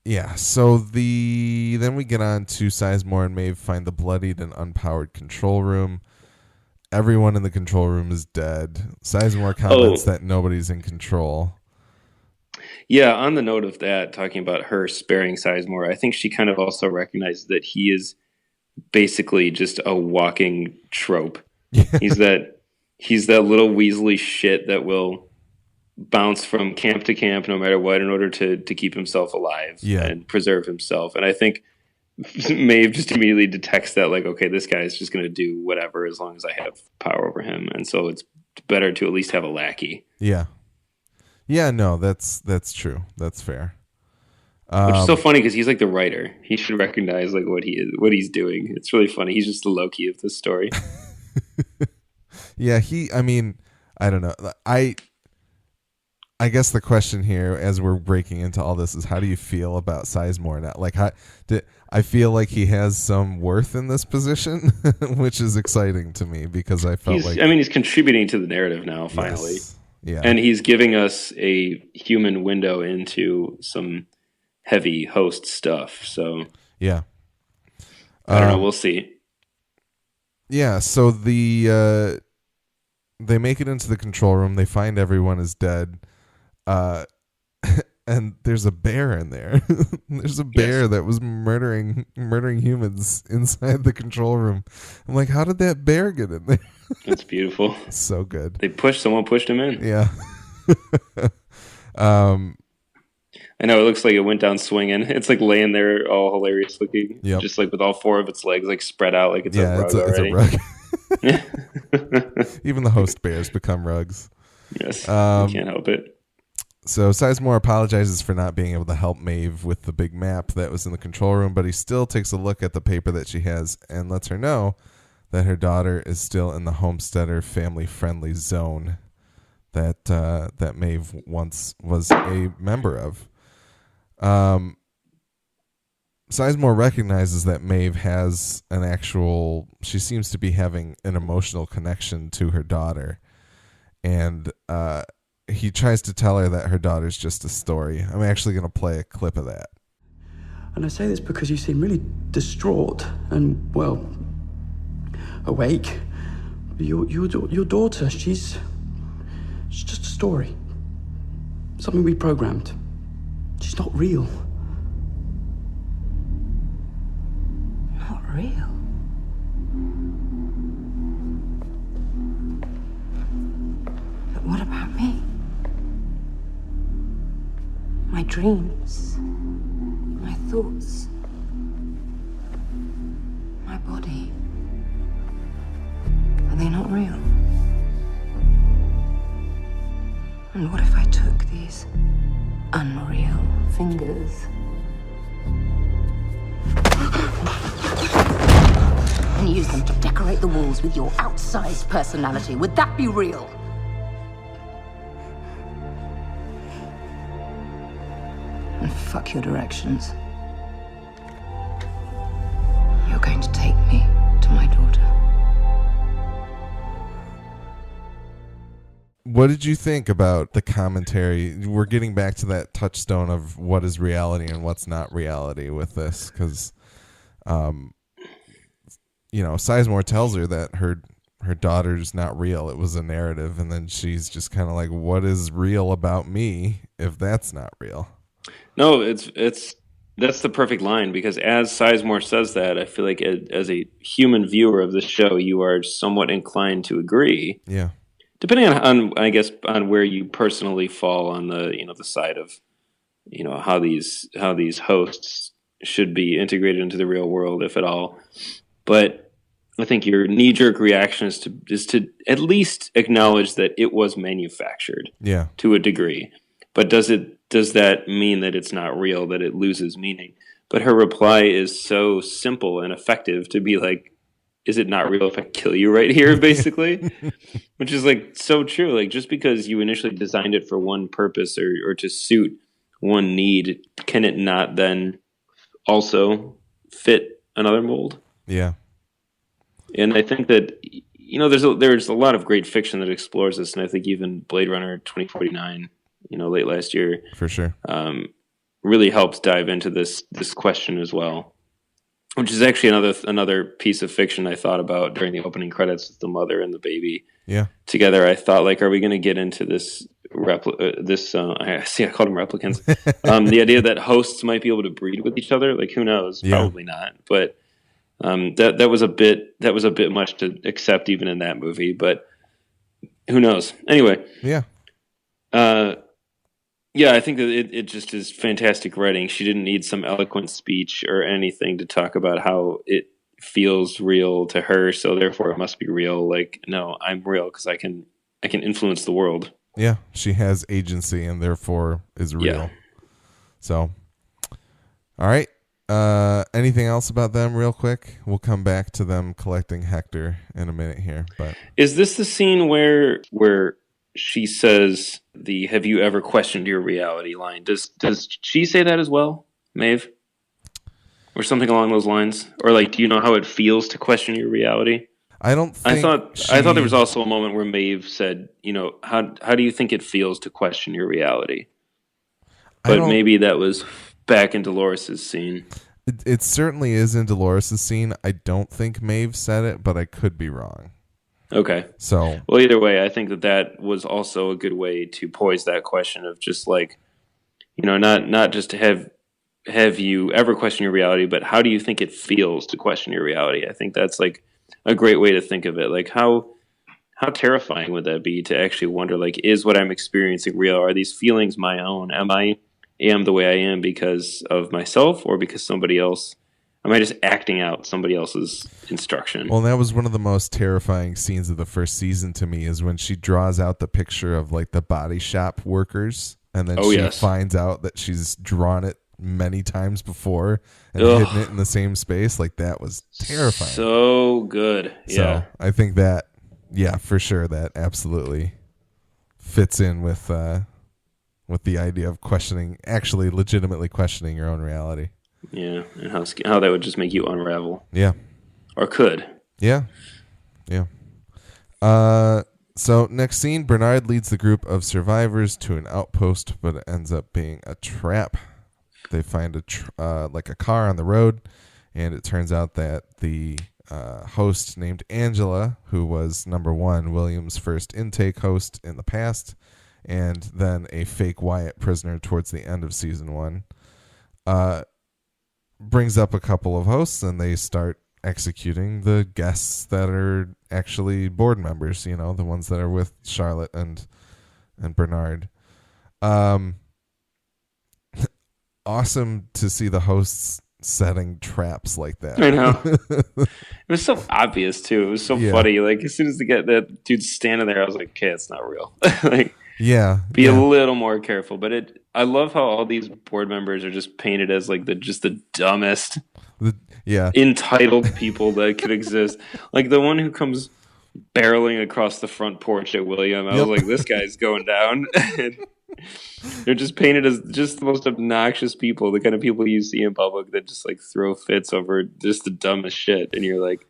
Yeah, so then we get on to Sizemore and Maeve find the bloodied and unpowered control room. Everyone in the control room is dead. Sizemore comments that nobody's in control. Yeah, on the note of that, talking about her sparing Sizemore, I think she kind of also recognizes that he is basically just a walking trope. Yeah. He's that little Weasley shit that will bounce from camp to camp no matter what in order to keep himself alive and preserve himself. And I think Maeve just immediately detects that, like, okay, this guy is just going to do whatever as long as I have power over him. And so it's better to at least have a lackey. Yeah. Yeah, no, that's true. That's fair. Which is so funny because he's like the writer. He should recognize like what he's doing. It's really funny. He's just the Loki of this story. Yeah, I don't know. I guess the question here, as we're breaking into all this, is how do you feel about Sizemore now? Like, I feel like he has some worth in this position, which is exciting to me because I felt he's contributing to the narrative now, finally. Yes. Yeah. And he's giving us a human window into some heavy host stuff. So, yeah. I don't know. We'll see. Yeah. So they make it into the control room. They find everyone is dead. And there's a bear in there. There's a bear that was murdering humans inside the control room. I'm like, how did that bear get in there? It's beautiful. So good. Someone pushed him in. Yeah. I know, it looks like it went down swinging. It's like laying there all hilarious looking. Yep. Just like with all four of its legs like spread out like it's a rug already. It's a rug. Even the host bears become rugs. Yes, you can't help it. So Sizemore apologizes for not being able to help Maeve with the big map that was in the control room, but he still takes a look at the paper that she has and lets her know that her daughter is still in the homesteader family-friendly zone that Maeve once was a member of. Sizemore recognizes that Maeve has she seems to be having an emotional connection to her daughter, and he tries to tell her that her daughter's just a story. I'm actually going to play a clip of that. And I say this because you seem really distraught and, well, awake. Your daughter, she's just a story. Something we programmed. She's not real. Not real? But what about me? My dreams, my thoughts, my body. Are they not real? And what if I took these unreal fingers and used them to decorate the walls with your outsized personality? Would that be real? And fuck your directions. You're going to take me to my daughter. What did you think about the commentary? We're getting back to that touchstone of what is reality and what's not reality with this, because, Sizemore tells her that her daughter's not real. It was a narrative, and then she's just kind of like, "What is real about me if that's not real?" No, that's the perfect line, because as Sizemore says that, I feel like as a human viewer of the show, you are somewhat inclined to agree. Yeah. Depending on where you personally fall on the the side of how these hosts should be integrated into the real world, if at all. But I think your knee-jerk reaction is to at least acknowledge that it was manufactured, to a degree. But does that mean that it's not real, that it loses meaning? But her reply is so simple and effective to be like, is it not real if I kill you right here, basically? Which is like so true. Like, just because you initially designed it for one purpose or to suit one need, can it not then also fit another mold? Yeah. And I think that there's a lot of great fiction that explores this, and I think even Blade Runner 2049, late last year, for sure, really helps dive into this question as well. Which is actually another piece of fiction I thought about during the opening credits with the mother and the baby together. I thought, like, are we going to get into this? I called them replicants. The idea that hosts might be able to breed with each other, like, who knows? Yeah. Probably not. But that was a bit much to accept even in that movie. But who knows? Anyway, yeah, I think that it just is fantastic writing. She didn't need some eloquent speech or anything to talk about how it feels real to her, so therefore it must be real. Like, no, I'm real because I can influence the world. Yeah, she has agency and therefore is real. Yeah. So, all right. Anything else about them real quick? We'll come back to them collecting Hector in a minute here. But is this the scene where she says the "Have you ever questioned your reality?" line? Does she say that as well, Maeve, or something along those lines? Or, like, do you know how it feels to question your reality? I don't think I thought there was also a moment where Maeve said, how do you think it feels to question your reality? But maybe that was back in Dolores' scene. It certainly is in Dolores' scene. I don't think Maeve said it, but I could be wrong. Okay. So, well, either way, I think that was also a good way to poise that question of just, like, not just to have you ever question your reality, but how do you think it feels to question your reality? I think that's, like, a great way to think of it. Like, how terrifying would that be to actually wonder, like, is what I'm experiencing real? Are these feelings my own? Am the way I am because of myself or because somebody else? Am I just acting out somebody else's instruction? Well, that was one of the most terrifying scenes of the first season to me, is when she draws out the picture of, like, the body shop workers and then she finds out that she's drawn it many times before and hidden it in the same space. Like, that was terrifying. So good. Yeah. So I think that, for sure, that absolutely fits in with the idea of actually legitimately questioning your own reality. Yeah, and how that would just make you unravel. Yeah. Or could. Yeah. Yeah. So next scene, Bernard leads the group of survivors to an outpost, but it ends up being a trap. They find a car on the road, and it turns out that the host named Angela, who was number 1, William's first intake host in the past, and then a fake Wyatt prisoner towards the end of season 1, brings up a couple of hosts, and they start executing the guests that are actually board members, the ones that are with Charlotte and Bernard. Awesome to see the hosts setting traps like that. I know. It was so obvious too. It was so funny. Like, as soon as that dude standing there, I was like, okay, it's not real. Be a little more careful. But I love how all these board members are just painted as like the dumbest, entitled people that could exist. Like the one who comes barreling across the front porch at William. I was like, this guy's going down. They're just painted as just the most obnoxious people, the kind of people you see in public that just like throw fits over just the dumbest shit. And you're like,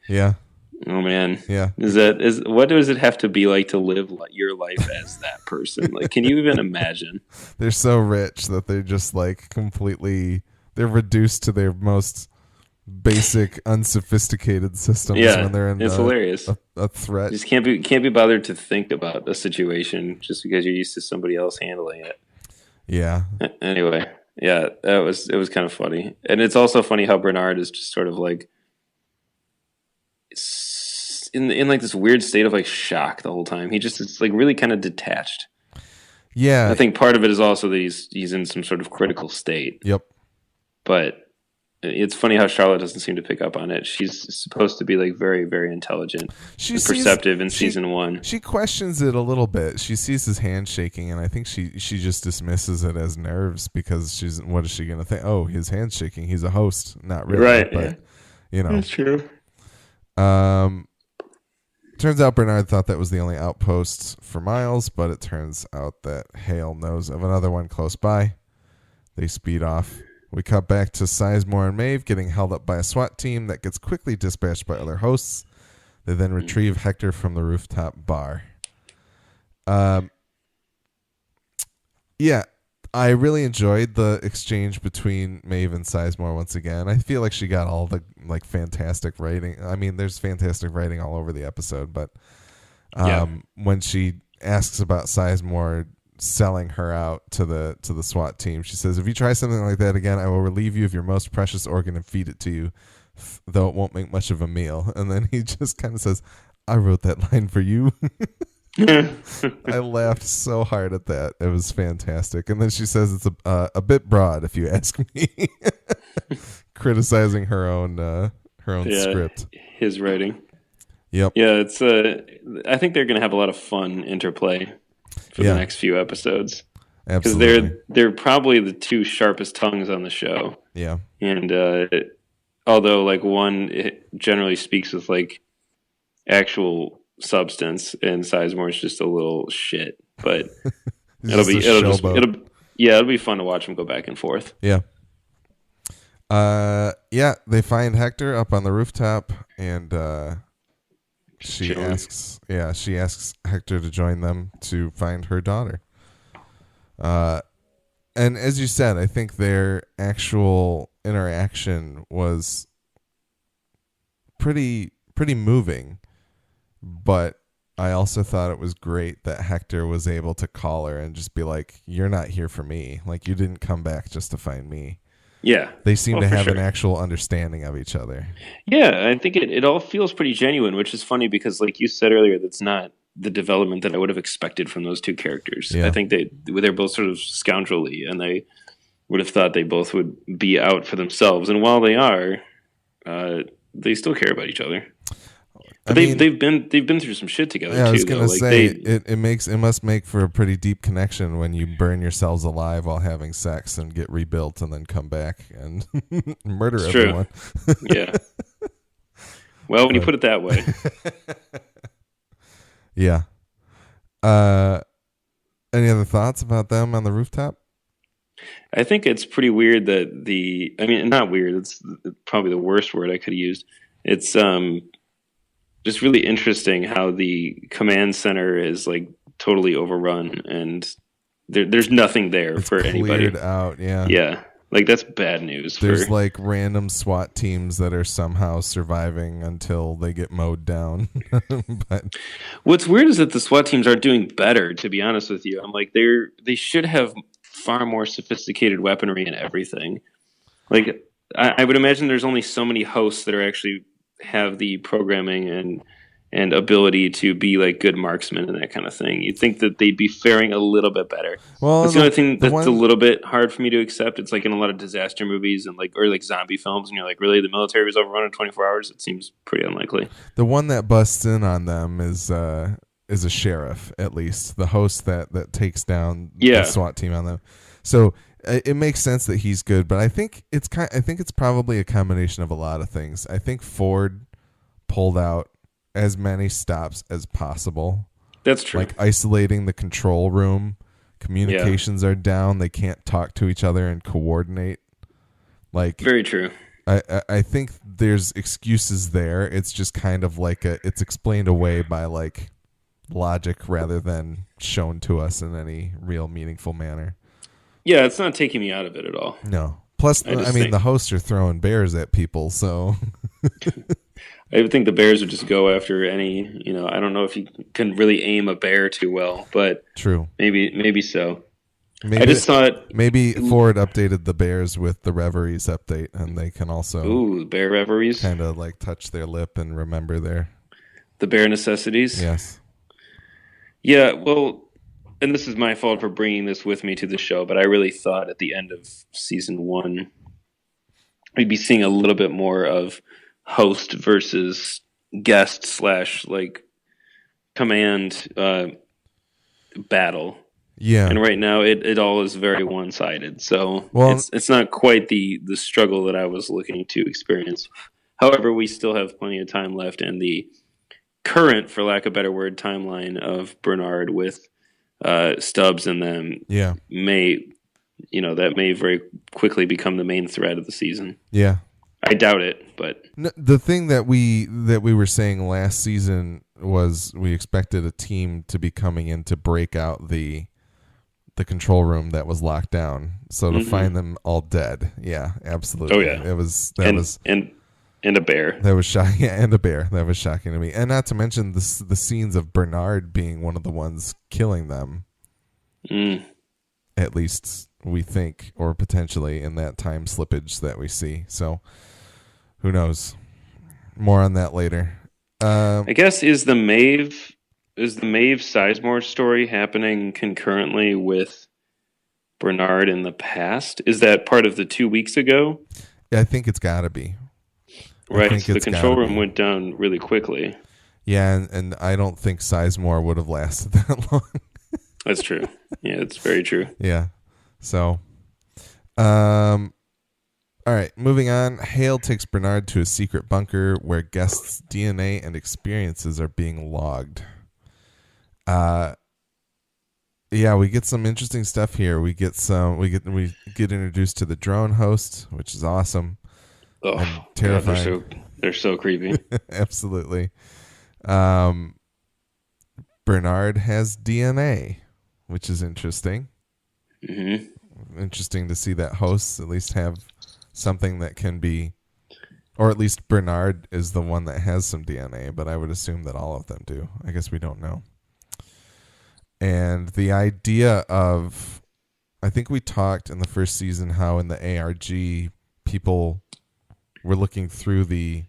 oh man, what does it have to be like to live your life as that person? Like, can you even imagine? They're so rich that they're just like they're reduced to their most basic, unsophisticated systems when they're in hilarious. A threat. You just can't be bothered to think about a situation just because you're used to somebody else handling it. Yeah. Anyway, it was kind of funny. And it's also funny how Bernard is just sort of like in like this weird state of like shock the whole time. He just is like really kind of detached. Yeah. I think part of it is also that he's in some sort of critical state. Yep. But it's funny how Charlotte doesn't seem to pick up on it. She's supposed to be like very, very intelligent and perceptive in season 1. She questions it a little bit. She sees his hand shaking, and I think she just dismisses it as nerves because what is she going to think? Oh, his hand's shaking. He's a host. Not really. Right. But, That's true. Turns out Bernard thought that was the only outpost for miles, but it turns out that Hale knows of another one close by. They speed off. We cut back to Sizemore and Maeve getting held up by a SWAT team that gets quickly dispatched by other hosts. They then retrieve Hector from the rooftop bar. I really enjoyed the exchange between Maeve and Sizemore once again. I feel like she got all the like fantastic writing. I mean, there's fantastic writing all over the episode, but when she asks about Sizemore selling her out to the SWAT team, she says, if you try something like that again, I will relieve you of your most precious organ and feed it to you, though it won't make much of a meal. And then he just kind of says, I wrote that line for you. I laughed so hard at that. It was fantastic. And then she says it's a bit broad, if you ask me. Criticizing her own script, his writing. Yep. Yeah, it's I think they're going to have a lot of fun interplay for the next few episodes. Absolutely. Because they're probably the two sharpest tongues on the show. Yeah. And although like one generally speaks with like actual substance, and Sizemore is just a little shit, but it'll be fun to watch them go back and forth. Yeah. They find Hector up on the rooftop, and she asks Hector to join them to find her daughter. And as you said, I think their actual interaction was pretty moving. But I also thought it was great that Hector was able to call her and just be like, you're not here for me. Like, you didn't come back just to find me. Yeah. They seem to have an actual understanding of each other. Yeah, I think it all feels pretty genuine, which is funny because, like you said earlier, that's not the development that I would have expected from those two characters. Yeah. I think they're both sort of scoundrelly, and they would have thought they both would be out for themselves. And while they are, they still care about each other. they've been through some shit together too. I was gonna Like say it must make for a pretty deep connection when you burn yourselves alive while having sex and get rebuilt and then come back and murder everyone. Yeah. Well, when you put it that way. Yeah. Any other thoughts about them on the rooftop? I think it's pretty weird that not weird. It's probably the worst word I could have used. It's just really interesting how the command center is like totally overrun and there's nothing there for anybody. Cleared out, yeah. Yeah. Like that's bad news. There's like random SWAT teams that are somehow surviving until they get mowed down. But what's weird is that the SWAT teams aren't doing better, to be honest with you. I'm like they should have far more sophisticated weaponry and everything. Like I would imagine there's only so many hosts that are actually have the programming and ability to be like good marksmen and that kind of thing. You'd think that they'd be faring a little bit better. Well, that's the only thing that's a little bit hard for me to accept. It's like in a lot of disaster movies and or zombie films, and you're like, really, the military was overrun in 24 hours? It seems pretty unlikely. The one that busts in on them is a sheriff, at least the host that takes down the SWAT team on them. So it makes sense that he's good, but I think it's probably a combination of a lot of things. I think Ford pulled out as many stops as possible. That's true. Like isolating the control room, communications are down. They can't talk to each other and coordinate. Like very true. I think there's excuses there. It's just kind of like it's explained away by like logic rather than shown to us in any real meaningful manner. Yeah, it's not taking me out of it at all. No. Plus, the hosts are throwing bears at people, so... I would think the bears would just go after any, I don't know if you can really aim a bear too well, but... True. Maybe so. I just thought... Maybe Ford updated the bears with the Reveries update, and they can also... Ooh, bear Reveries? Kind of like touch their lip and remember the bear necessities? Yes. Yeah, well... And this is my fault for bringing this with me to the show, but I really thought at the end of season 1, we'd be seeing a little bit more of host versus guest / like command battle. Yeah. And right now it all is very one-sided. So it's not quite the struggle that I was looking to experience. However, we still have plenty of time left, and the current, for lack of a better word, timeline of Bernard with Stubbs and them may very quickly become the main thread of the season. Yeah. I doubt it, but the thing that we were saying last season was we expected a team to be coming in to break out the control room that was locked down. So to find them all dead. Yeah, absolutely. Oh yeah. And a bear. That was shocking. Yeah, and a bear. That was shocking to me. And not to mention the scenes of Bernard being one of the ones killing them. At least we think, or potentially in that time slippage that we see. So who knows? More on that later. I guess is the Maeve Sizemore story happening concurrently with Bernard in the past? Is that part of the 2 weeks ago? Yeah, I think it's got to be. Right, so the control room went down really quickly. Yeah, and I don't think Sizemore would have lasted that long. That's true. Yeah, it's very true. Yeah. So, all right, moving on. Hale takes Bernard to a secret bunker where guests' DNA and experiences are being logged. Yeah, we get some interesting stuff here. We get introduced to the drone host, which is awesome. Oh, and terrifying. God, they're so creepy. Absolutely. Bernard has DNA, which is interesting. Mm-hmm. Interesting to see that hosts at least have something that can be, or at least Bernard is the one that has some DNA, but I would assume that all of them do. I guess we don't know. And the idea of, I think we talked in the first season how in the ARG people were looking through the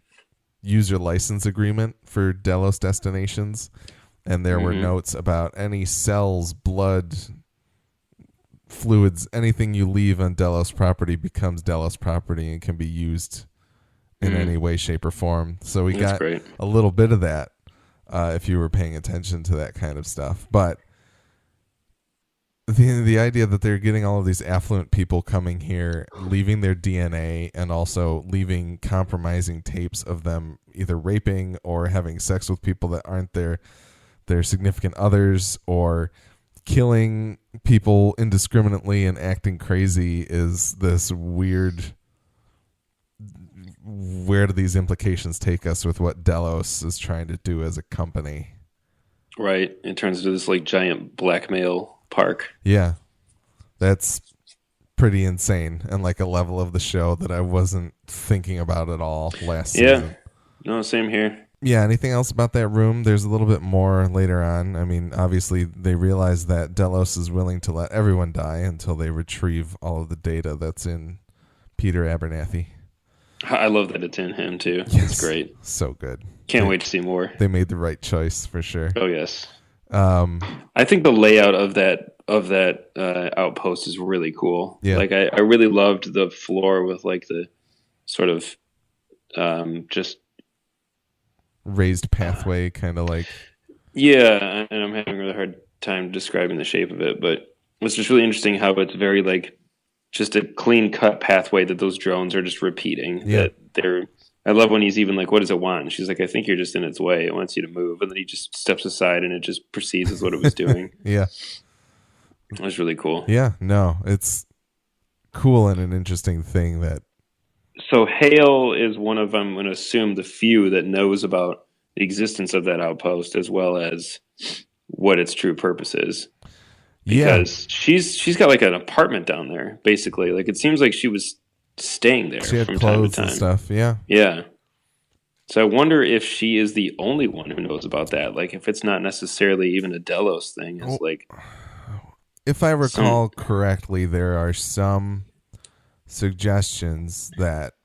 user license agreement for Delos Destinations, and there were notes about any cells, blood, fluids, anything you leave on Delos property becomes Delos property and can be used in any way, shape, or form. So we That's got great. a little bit of that if you were paying attention to that kind of stuff. But the idea that they're getting all of these affluent people coming here, leaving their DNA, and also leaving compromising tapes of them either raping or having sex with people that aren't their significant others, or killing people indiscriminately and acting crazy, is this weird. Where do these implications take us with what Delos is trying to do as a company? Right. It turns into this like giant blackmail park. Yeah. That's pretty insane, and like a level of the show that I wasn't thinking about at all last season. No, same here. Yeah, anything else about that room? There's a little bit more later on. I mean, obviously they realize that Delos is willing to let everyone die until they retrieve all of the data that's in Peter Abernathy. I love that it's in him too. Yes. It's great. So good. Can't wait to see more. They made the right choice for sure. Oh yes. I think the layout of that outpost is really cool. Yeah. Like I really loved the floor with like the sort of just raised pathway, kind of like. Yeah, and I'm having a really hard time describing the shape of it, but it's just really interesting how it's very like just a clean cut pathway that those drones are just repeating. Yeah. I love when he's even like, what does it want? And she's like, I think you're just in its way. It wants you to move. And then he just steps aside and it just proceeds as what it was doing. Yeah. It was really cool. Yeah, no, it's cool and an interesting thing that. So Hale is one of, I'm going to assume, the few that knows about the existence of that outpost as well as what its true purpose is. Because she's got like an apartment down there, basically. Like it seems like she was staying there she had from time to clothes time. and stuff. Yeah. Yeah. So I wonder if she is the only one who knows about that. Like if it's not necessarily even a Delos thing. It's like, if I recall correctly, there are some suggestions that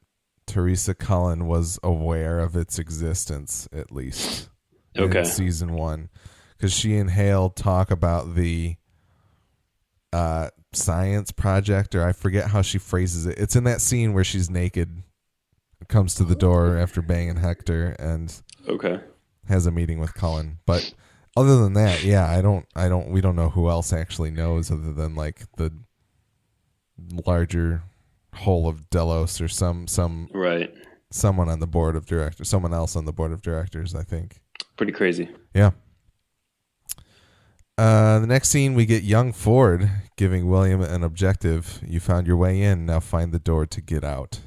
Teresa Cullen was aware of its existence, at least in season 1, because she and Hale talk about the science project, or I forget how she phrases it. It's in that scene where she's naked, comes to the door after banging Hector, and has a meeting with Cullen. But other than that, yeah, we don't know who else actually knows other than like the larger whole of Delos, or someone on the board of directors, someone else on the board of directors, I think. Pretty crazy. Yeah. The next scene, we get young Ford giving William an objective. You found your way in. Now find the door to get out.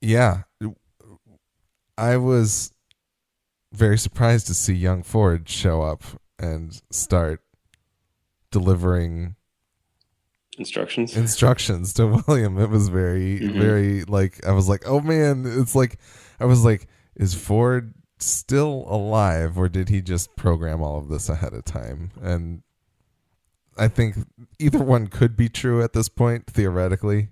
Yeah. I was very surprised to see young Ford show up and start delivering instructions to William. It was very like, I was like, oh man, it's like, I was like, is Ford still alive, or did he just program all of this ahead of time? And I think either one could be true at this point, theoretically.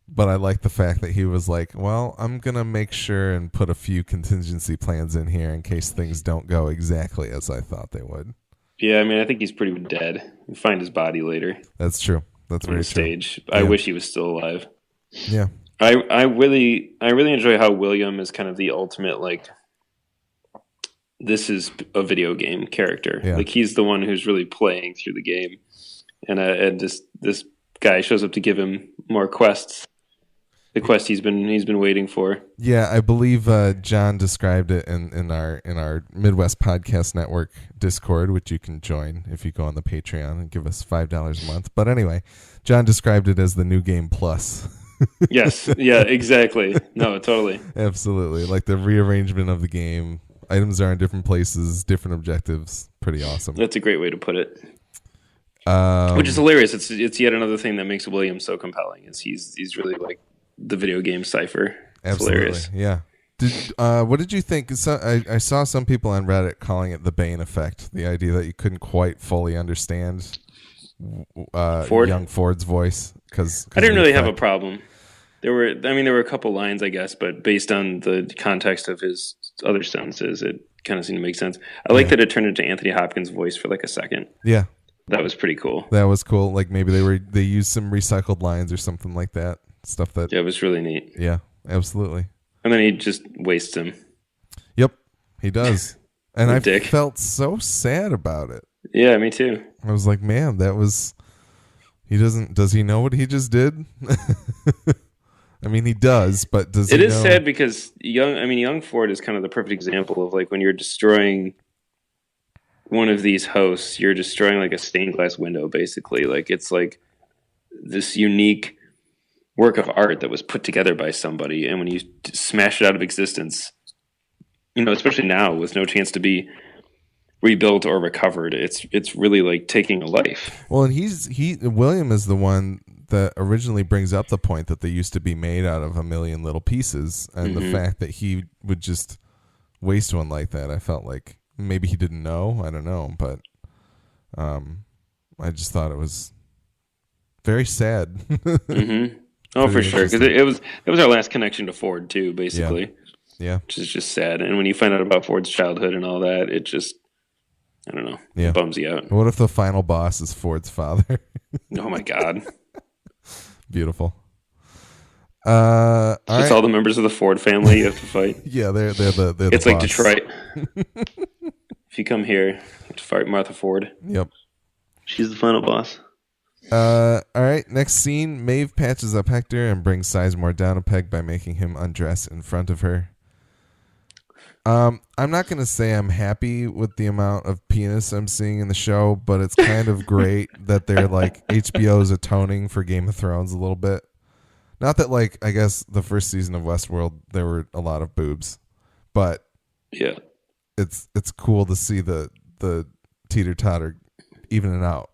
But I like the fact that he was like, well, I'm going to make sure and put a few contingency plans in here in case things don't go exactly as I thought they would. Yeah, I mean, I think he's pretty dead. We'll find his body later. That's true. That's very true. Stage. I wish he was still alive. Yeah. I really enjoy how William is kind of the ultimate, like, this is a video game character. Yeah. Like he's the one who's really playing through the game, and this guy shows up to give him more quests. The quest he's been waiting for. Yeah, I believe John described it in our Midwest Podcast Network Discord, which you can join if you go on the Patreon and give us $5 a month. But anyway, John described it as the new game plus. Yes, yeah, exactly. No, totally, absolutely. Like the rearrangement of the game. Items are in different places, different objectives. Pretty awesome. That's a great way to put it. Which is hilarious. It's yet another thing that makes William so compelling. Is he's really like the video game cipher. It's absolutely, hilarious. Yeah. What did you think? I saw some people on Reddit calling it the Bane effect. The idea that you couldn't quite fully understand young Ford's voice. Because I didn't really have a problem. There were a couple lines, I guess, but based on the context of his other sentences, it kind of seemed to make sense. I like that it turned into Anthony Hopkins' voice for like a second. Yeah, that was pretty cool. That was cool. Like maybe they used some recycled lines or something like that. stuff that. Yeah, it was really neat. Yeah, absolutely. And then he just wastes him. Yep, he does. And I dick. felt so sad about it. Yeah, me too. I was like, man, that was. Does he know what he just did? I mean, he does, but does he know? It is sad because young Ford is kind of the perfect example of like when you're destroying one of these hosts, you're destroying like a stained glass window, basically. Like it's like this unique work of art that was put together by somebody, and when you smash it out of existence, especially now with no chance to be rebuilt or recovered, it's really like taking a life. Well, and William is the one that originally brings up the point that they used to be made out of a million little pieces, and the fact that he would just waste one like that, I felt like maybe he didn't know. I don't know, but I just thought it was very sad. Oh, for sure, because it was our last connection to Ford too, basically. Yeah, which is just sad. And when you find out about Ford's childhood and all that, it just, I don't know, it bums you out. What if the final boss is Ford's father? Oh my God. Beautiful. It's all the members of the Ford family you have to fight. Yeah, they're the It's the like boss. Detroit. If you come here, you have to fight Martha Ford. Yep. She's the final boss. All right, next scene. Maeve patches up Hector and brings Sizemore down a peg by making him undress in front of her. I'm not going to say I'm happy with the amount of penis I'm seeing in the show, but it's kind of great that they're like HBO's atoning for Game of Thrones a little bit. Not that like, I guess the first season of Westworld, there were a lot of boobs, but yeah, it's cool to see the teeter-totter evening out.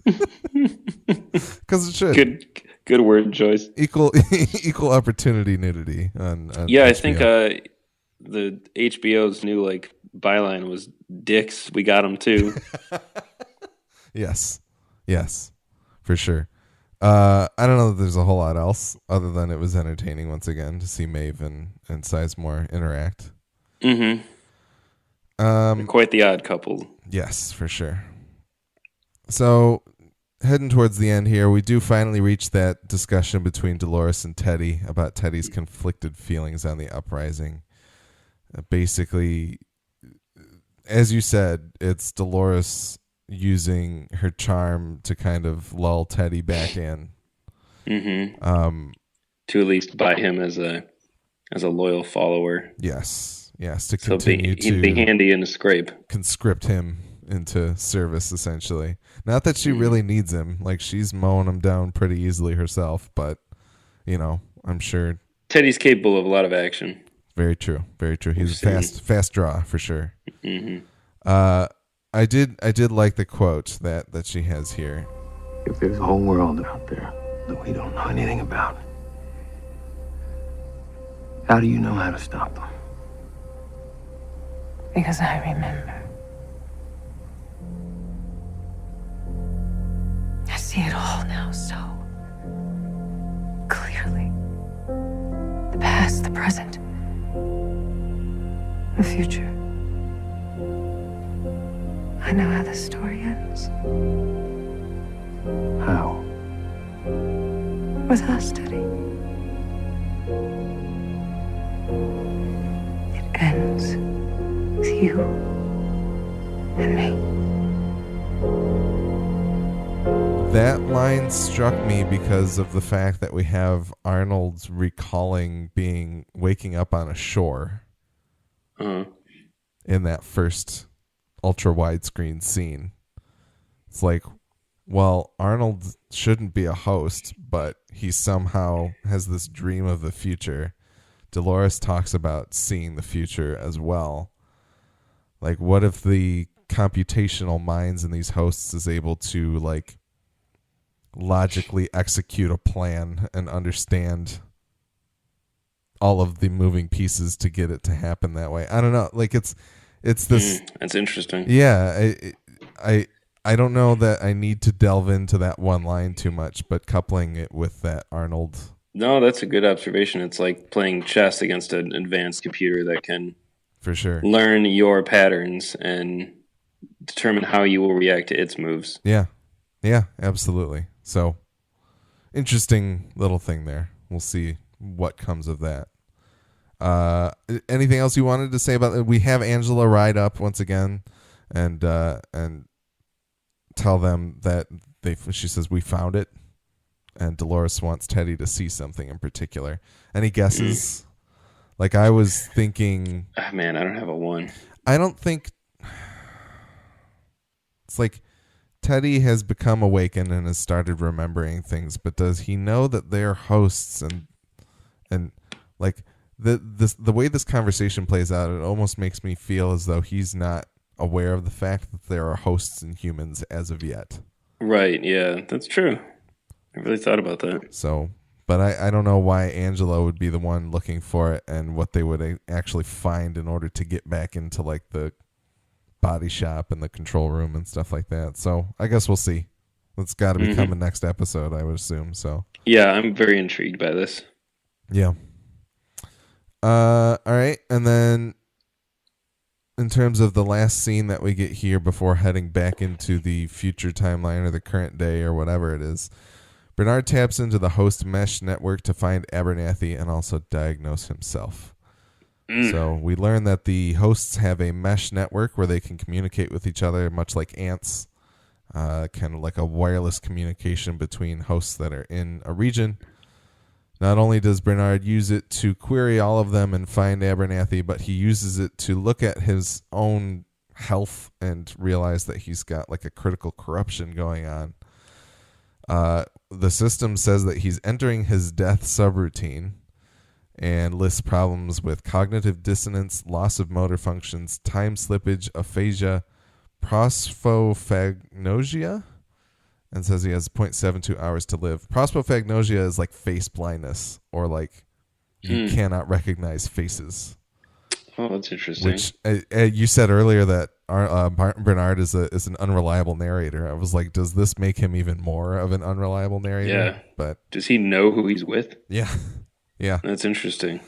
Because it should. Good word choice. Equal opportunity nudity on yeah, HBO. I think the HBO's new like byline was dicks. We got them too. Yes, for sure. I don't know that there's a whole lot else other than it was entertaining once again to see Maeve and Sizemore interact. Quite the odd couple. Yes, for sure. So, heading towards the end here, we do finally reach that discussion between Dolores and Teddy about Teddy's conflicted feelings on the uprising. Basically, as you said, it's Dolores using her charm to kind of lull Teddy back in. To at least buy him as a loyal follower. Yes, to continue he'd be handy in a scrape. Conscript him into service, essentially. Not that she really needs him. Like, she's mowing him down pretty easily herself, but, I'm sure. Teddy's capable of a lot of action. Very true. He's a fast draw, for sure. I did like the quote that she has here. If there's a whole world out there that we don't know anything about, how do you know how to stop them? Because I remember. I see it all now so clearly. The past, the present, the future. I know how the story ends. How? With us, Teddy. It ends with you and me. That line struck me because of the fact that we have Arnold recalling waking up on a shore in that first ultra widescreen scene. It's like, well, Arnold shouldn't be a host, but he somehow has this dream of the future. Dolores talks about seeing the future as well. Like, what if the computational minds in these hosts is able to like logically execute a plan and understand all of the moving pieces to get it to happen that way? I don't know. Like, it's this. That's interesting. Yeah, I don't know that I need to delve into that one line too much, but coupling it with that Arnold. No, that's a good observation. It's like playing chess against an advanced computer that can, for sure, learn your patterns and determine how you will react to its moves. Yeah, absolutely. So, interesting little thing there. we'll see what comes of that. Anything else you wanted to say about it? We have Angela ride up once again and tell them that she says, we found it. And Dolores wants Teddy to see something in particular. Any guesses? Like, I was thinking... Man, I don't have a one. I don't think... It's like Teddy has become awakened and has started remembering things, but does he know that they're hosts? And like, the way this conversation plays out, it almost makes me feel as though he's not aware of the fact that there are hosts and humans as of yet. Right, yeah, that's true. I really thought about that. So, but I don't know why Angela would be the one looking for it and what they would actually find in order to get back into like the body shop and the control room and stuff like that. So I guess we'll see. It's got to become the next episode, I would assume. So yeah, I'm very intrigued by this. Yeah. All right, and then in terms of the last scene that we get here before heading back into the future timeline or the current day or whatever it is, Bernard taps into the host mesh network to find Abernathy and also diagnose himself. So we learn that the hosts have a mesh network where they can communicate with each other, much like ants, kind of like a wireless communication between hosts that are in a region. Not only does Bernard use it to query all of them and find Abernathy, but he uses it to look at his own health and realize that he's got like a critical corruption going on. The system says that he's entering his death subroutine and lists problems with cognitive dissonance, loss of motor functions, time slippage, aphasia, prosopagnosia, and says he has 0.72 hours to live. Prosopagnosia is like face blindness, or like you cannot recognize faces. Oh, that's interesting. Which you said earlier that Bernard is an unreliable narrator. I was like, does this make him even more of an unreliable narrator? Yeah. But does he know who he's with? Yeah. Yeah. That's interesting.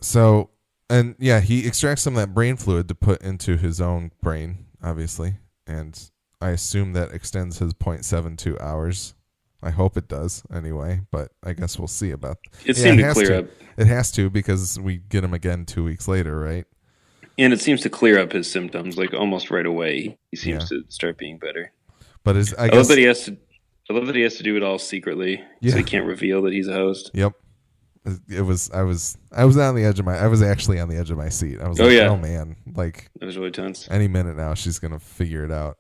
So, and yeah, he extracts some of that brain fluid to put into his own brain, obviously. And I assume that extends his 0.72 hours. I hope it does anyway, but I guess we'll see about it. Seemed to clear up. It has to, because we get him again 2 weeks later, right? And it seems to clear up his symptoms like almost right away. He seems to start being better. But I love that he has to do it all secretly, so he can't reveal that he's a host. Yep. I was on the edge of I was actually on the edge of my seat. I was oh man, like that was really tense. Any minute now she's gonna figure it out.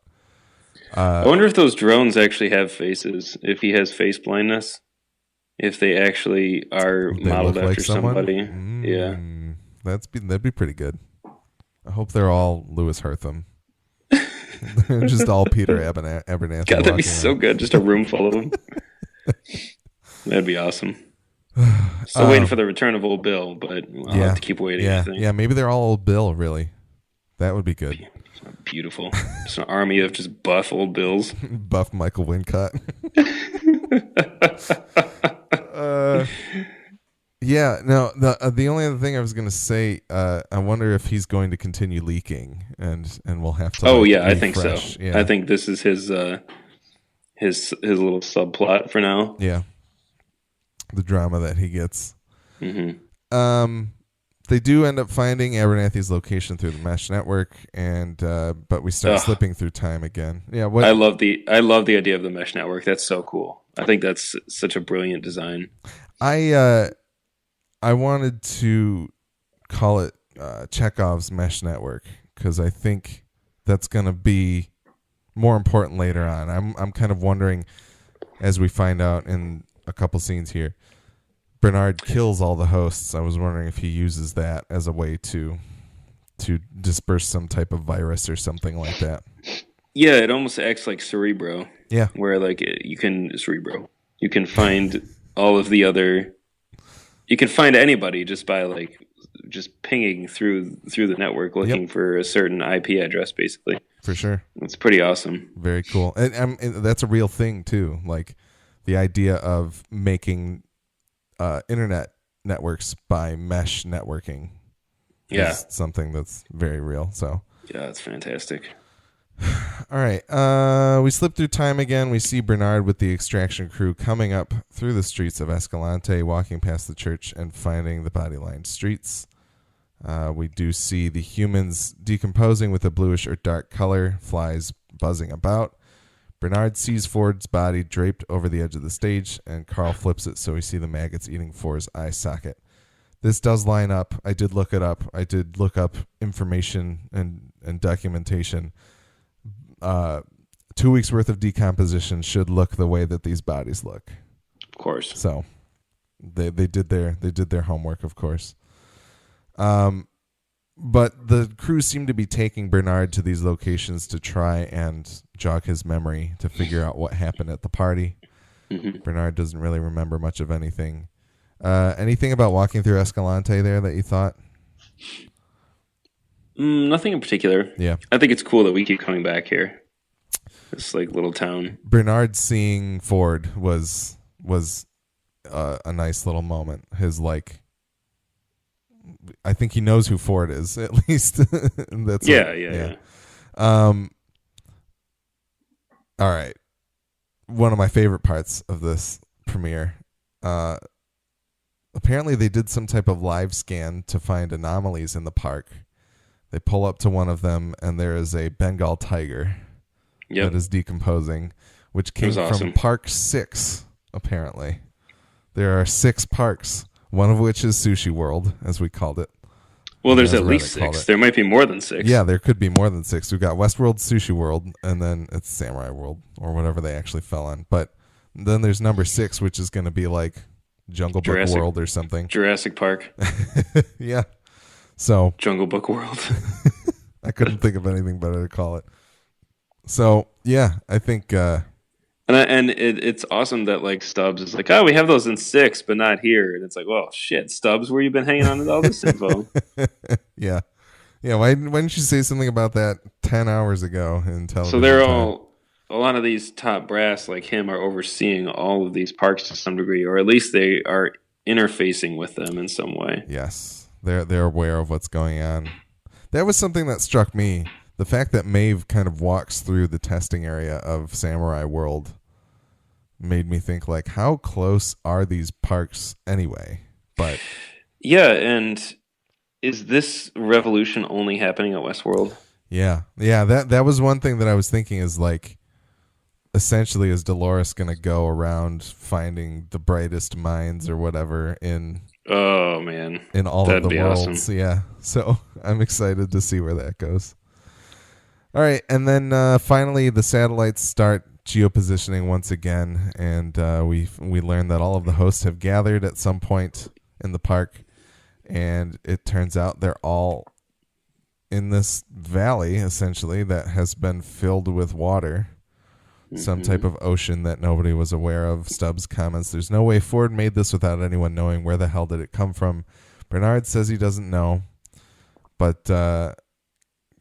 I wonder if those drones actually have faces. If he has face blindness, if they actually are modeled after like somebody. Yeah, that'd be pretty good. I hope they're all Lewis Hertham. They're just all Peter Abernathy. God, that'd be so good. Just a room full of them. That'd be awesome. Still waiting for the return of Old Bill, but I'll have to keep waiting. Yeah, maybe they're all Old Bill, really. That would be good. Beautiful. Just an army of just buff Old Bills. Buff Michael Wincott. Yeah, no, the only other thing I was going to say, I wonder if he's going to continue leaking, and we'll have to refresh. I think so. Yeah. I think this is his little subplot for now. Yeah. The drama that he gets. Mm-hmm. They do end up finding Abernathy's location through the mesh network, and but we start slipping through time again. Yeah, I love the idea of the mesh network. That's so cool. I think that's such a brilliant design. I wanted to call it Chekhov's mesh network because I think that's going to be more important later on. I'm kind of wondering, as we find out in a couple scenes here, Bernard kills all the hosts. I was wondering if he uses that as a way to disperse some type of virus or something like that. Yeah, it almost acts like Cerebro. Yeah, where like you can find all of the other. You can find anybody just by just pinging through the network, looking for a certain IP address, basically. For sure, it's pretty awesome. Very cool, and that's a real thing too. Like the idea of making internet networks by mesh networking is something that's very real. So yeah, it's fantastic. All right. We slip through time again. We see Bernard with the extraction crew coming up through the streets of Escalante, walking past the church and finding the body-lined streets. We do see the humans decomposing with a bluish or dark color, flies buzzing about. Bernard sees Ford's body draped over the edge of the stage, and Carl flips it so we see the maggots eating Ford's eye socket. This does line up. I did look it up. I did look up information and documentation. 2 weeks worth of decomposition should look the way that these bodies look. Of course. So they did their homework, of course. But the crew seem to be taking Bernard to these locations to try and jog his memory to figure out what happened at the party. Mm-hmm. Bernard doesn't really remember much of anything. Anything about walking through Escalante there that you thought? Nothing in particular. Yeah. I think it's cool that we keep coming back here. This like little town. Bernard seeing Ford was a nice little moment. His like, I think he knows who Ford is at least. That's yeah. All right. One of my favorite parts of this premiere. Apparently they did some type of live scan to find anomalies in the park. They pull up to one of them, and there is a Bengal tiger that is decomposing, which came from Park 6, apparently. There are 6 parks, one of which is Sushi World, as we called it. Well, there's at least 6. There might be more than 6. Yeah, there could be more than 6. We've got Westworld, Sushi World, and then it's Samurai World, or whatever they actually fell on. But then there's number 6, which is going to be like Jungle Book World or something. Jurassic Park. Yeah. So Jungle Book World. I couldn't think of anything better to call it. So yeah, I think it's awesome that like Stubbs is like, oh, we have those in 6, but not here. And it's like, well, shit, Stubbs, where you been hanging on to all this info? Yeah. Why didn't you say something about that 10 hours ago in television? So they're a lot of these top brass like him are overseeing all of these parks to some degree, or at least they are interfacing with them in some way. Yes. They're aware of what's going on. That was something that struck me. The fact that Maeve kind of walks through the testing area of Samurai World made me think, like, how close are these parks anyway? But yeah, and is this revolution only happening at Westworld? Yeah. That was one thing that I was thinking is like, essentially, is Dolores going to go around finding the brightest minds or whatever in? Oh man, in all of the worlds. Awesome. Yeah. So I'm excited to see where that goes. All right, and then finally the satellites start geopositioning once again, and we learn that all of the hosts have gathered at some point in the park, and it turns out they're all in this valley essentially that has been filled with water. Some type of ocean that nobody was aware of. Stubbs comments, there's no way Ford made this without anyone knowing. Where the hell did it come from? Bernard says he doesn't know. But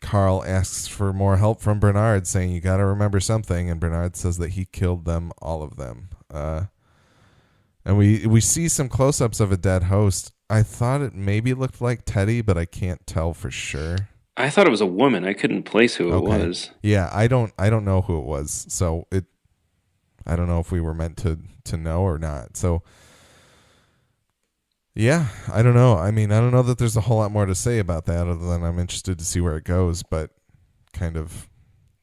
Carl asks for more help from Bernard, saying, you got to remember something. And Bernard says that he killed them, all of them. And we see some close-ups of a dead host. I thought it maybe looked like Teddy, but I can't tell for sure. I thought it was a woman. I couldn't place who it was. Yeah, I don't know who it was. So I don't know if we were meant to know or not. So yeah, I don't know. I mean, I don't know that there's a whole lot more to say about that other than I'm interested to see where it goes, but kind of,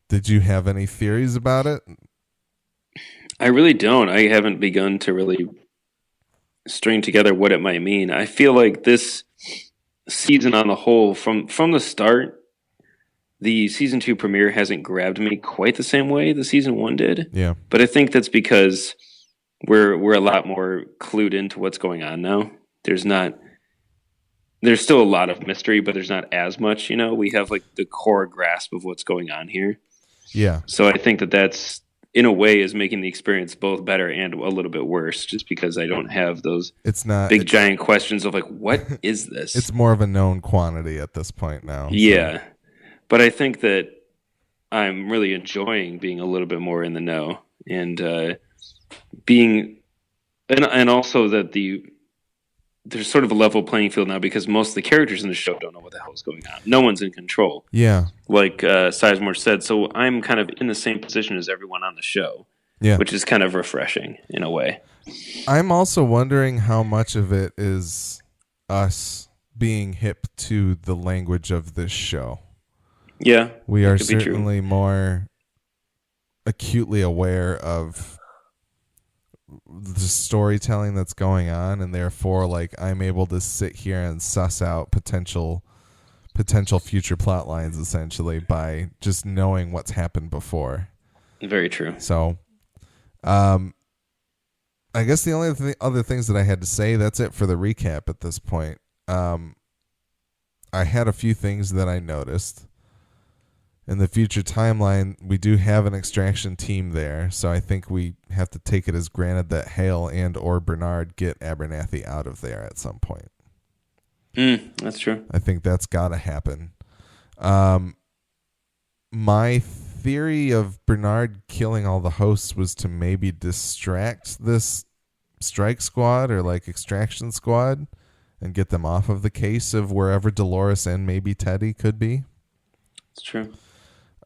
did you have any theories about it? I really don't. I haven't begun to really string together what it might mean. I feel like this season on the whole, from the start, the season 2 premiere hasn't grabbed me quite the same way the season 1 did. Yeah. But I think that's because we're a lot more clued into what's going on now. There's still a lot of mystery, but there's not as much, we have like the core grasp of what's going on here. Yeah. So I think that's in a way is making the experience both better and a little bit worse, just because I don't have those giant questions of like, what is this? It's more of a known quantity at this point now. Yeah. So. But I think that I'm really enjoying being a little bit more in the know and being, and also that there's sort of a level playing field now because most of the characters in the show don't know what the hell is going on. No one's in control. Yeah. Like Sizemore said. So I'm kind of in the same position as everyone on the show, which is kind of refreshing in a way. I'm also wondering how much of it is us being hip to the language of this show. Yeah. We are certainly more acutely aware of the storytelling that's going on, and therefore like I'm able to sit here and suss out potential future plot lines essentially by just knowing what's happened before. Very true. So I guess the only other things that I had to say, that's it for the recap at this point. I had a few things that I noticed. In the future timeline, we do have an extraction team there, so I think we have to take it as granted that Hale and or Bernard get Abernathy out of there at some point. That's true. I think that's got to happen. My theory of Bernard killing all the hosts was to maybe distract this strike squad or like extraction squad and get them off of the case of wherever Dolores and maybe Teddy could be. It's true.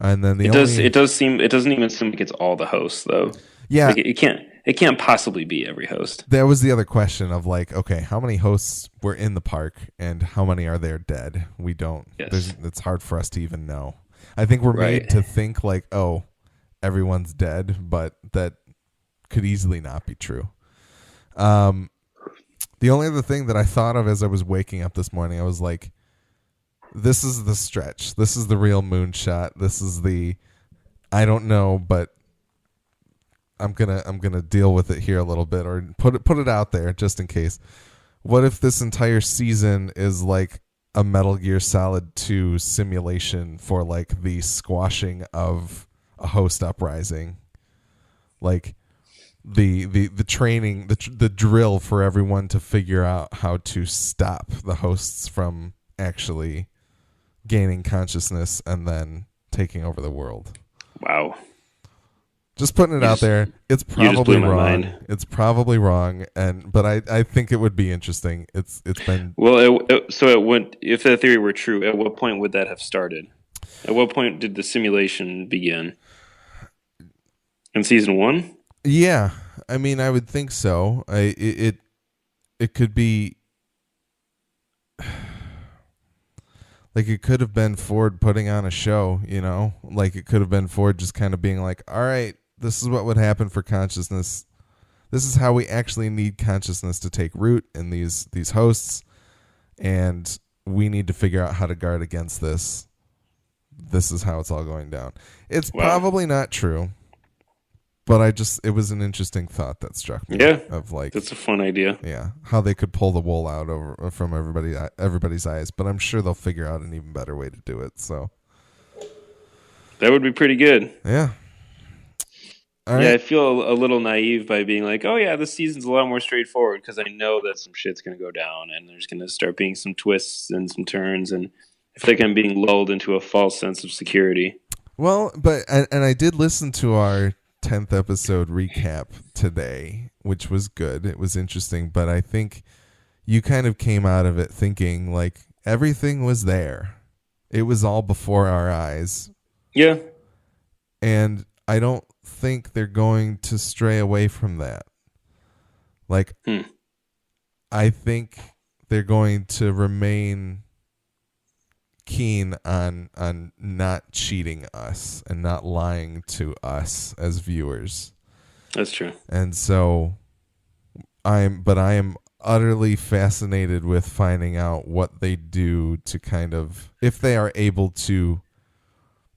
And then it doesn't even seem like it's all the hosts though. Yeah. Like it can't possibly be every host. That was the other question of like, okay, how many hosts were in the park and how many are there dead? We don't. Yes. It's hard for us to even know. I think we're made to think like, oh, everyone's dead, but that could easily not be true. The only other thing that I thought of as I was waking up this morning, I was like, this is the stretch. This is the real moonshot. This is the, I don't know, but I'm gonna deal with it here a little bit, or put it out there just in case. What if this entire season is like a Metal Gear Solid 2 simulation for like the squashing of a host uprising, like the training, the drill for everyone to figure out how to stop the hosts from actually gaining consciousness and then taking over the world. Wow. Just putting it out there. It's probably wrong. It's probably wrong, but I think it would be interesting. It's been so it went. If that theory were true, at what point would that have started? At what point did the simulation begin? In season 1? Yeah, I mean, I would think so. It could be like it could have been Ford putting on a show, you know, like it could have been Ford just kind of being like, all right, this is what would happen for consciousness. This is how we actually need consciousness to take root in these hosts, and we need to figure out how to guard against this. This is how it's all going down. It's probably not true, but it was an interesting thought that struck me. Yeah, of like, that's a fun idea. Yeah, how they could pull the wool out from everybody's eyes, but I'm sure they'll figure out an even better way to do it. So that would be pretty good. Yeah. All right. Yeah, I feel a little naive by being like, oh yeah, this season's a lot more straightforward because I know that some shit's going to go down and there's going to start being some twists and some turns, and I feel like I'm being lulled into a false sense of security. Well, and I did listen to our 10th episode recap today, which was good. It was interesting, but I think you kind of came out of it thinking like everything was there. It was all before our eyes. Yeah. And I don't think they're going to stray away from that. Like, I think they're going to remain keen on not cheating us and not lying to us as viewers. That's true. And so I am utterly fascinated with finding out what they do to kind of, if they are able to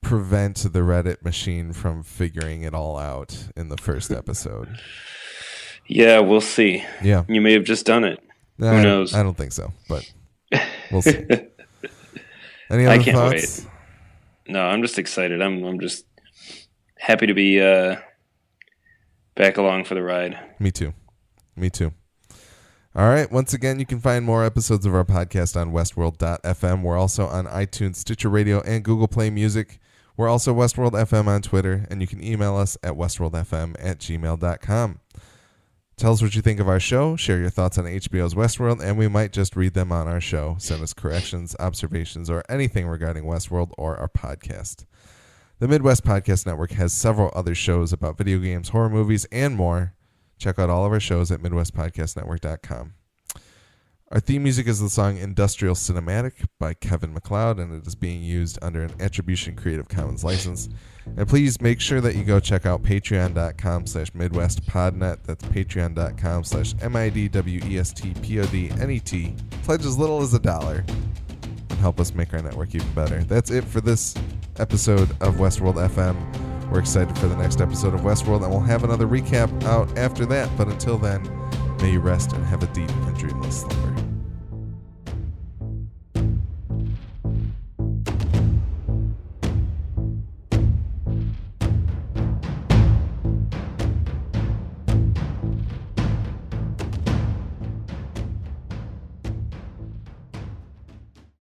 prevent the Reddit machine from figuring it all out in the first episode. Yeah, we'll see. Yeah. You may have just done it. Who knows? I don't think so, but we'll see. Any other I can't thoughts? wait. No, I'm just excited. I'm just happy to be back along for the ride. Me too. All right. Once again, you can find more episodes of our podcast on westworld.fm. We're also on iTunes, Stitcher Radio, and Google Play Music. We're also Westworld FM on Twitter, and you can email us at westworldfm@gmail.com. Tell us what you think of our show. Share your thoughts on HBO's Westworld, and we might just read them on our show. Send us corrections, observations, or anything regarding Westworld or our podcast. The Midwest Podcast Network has several other shows about video games, horror movies, and more. Check out all of our shows at MidwestPodcastNetwork.com. Our theme music is the song Industrial Cinematic by Kevin MacLeod, and it is being used under an Attribution Creative Commons license. And please make sure that you go check out patreon.com/MidwestPodnet. That's patreon.com/MidwestPodnet. Pledge as little as $1 and help us make our network even better. That's it for this episode of Westworld FM. We're excited for the next episode of Westworld, and we'll have another recap out after that. But until then, may you rest and have a deep and dreamless slumber.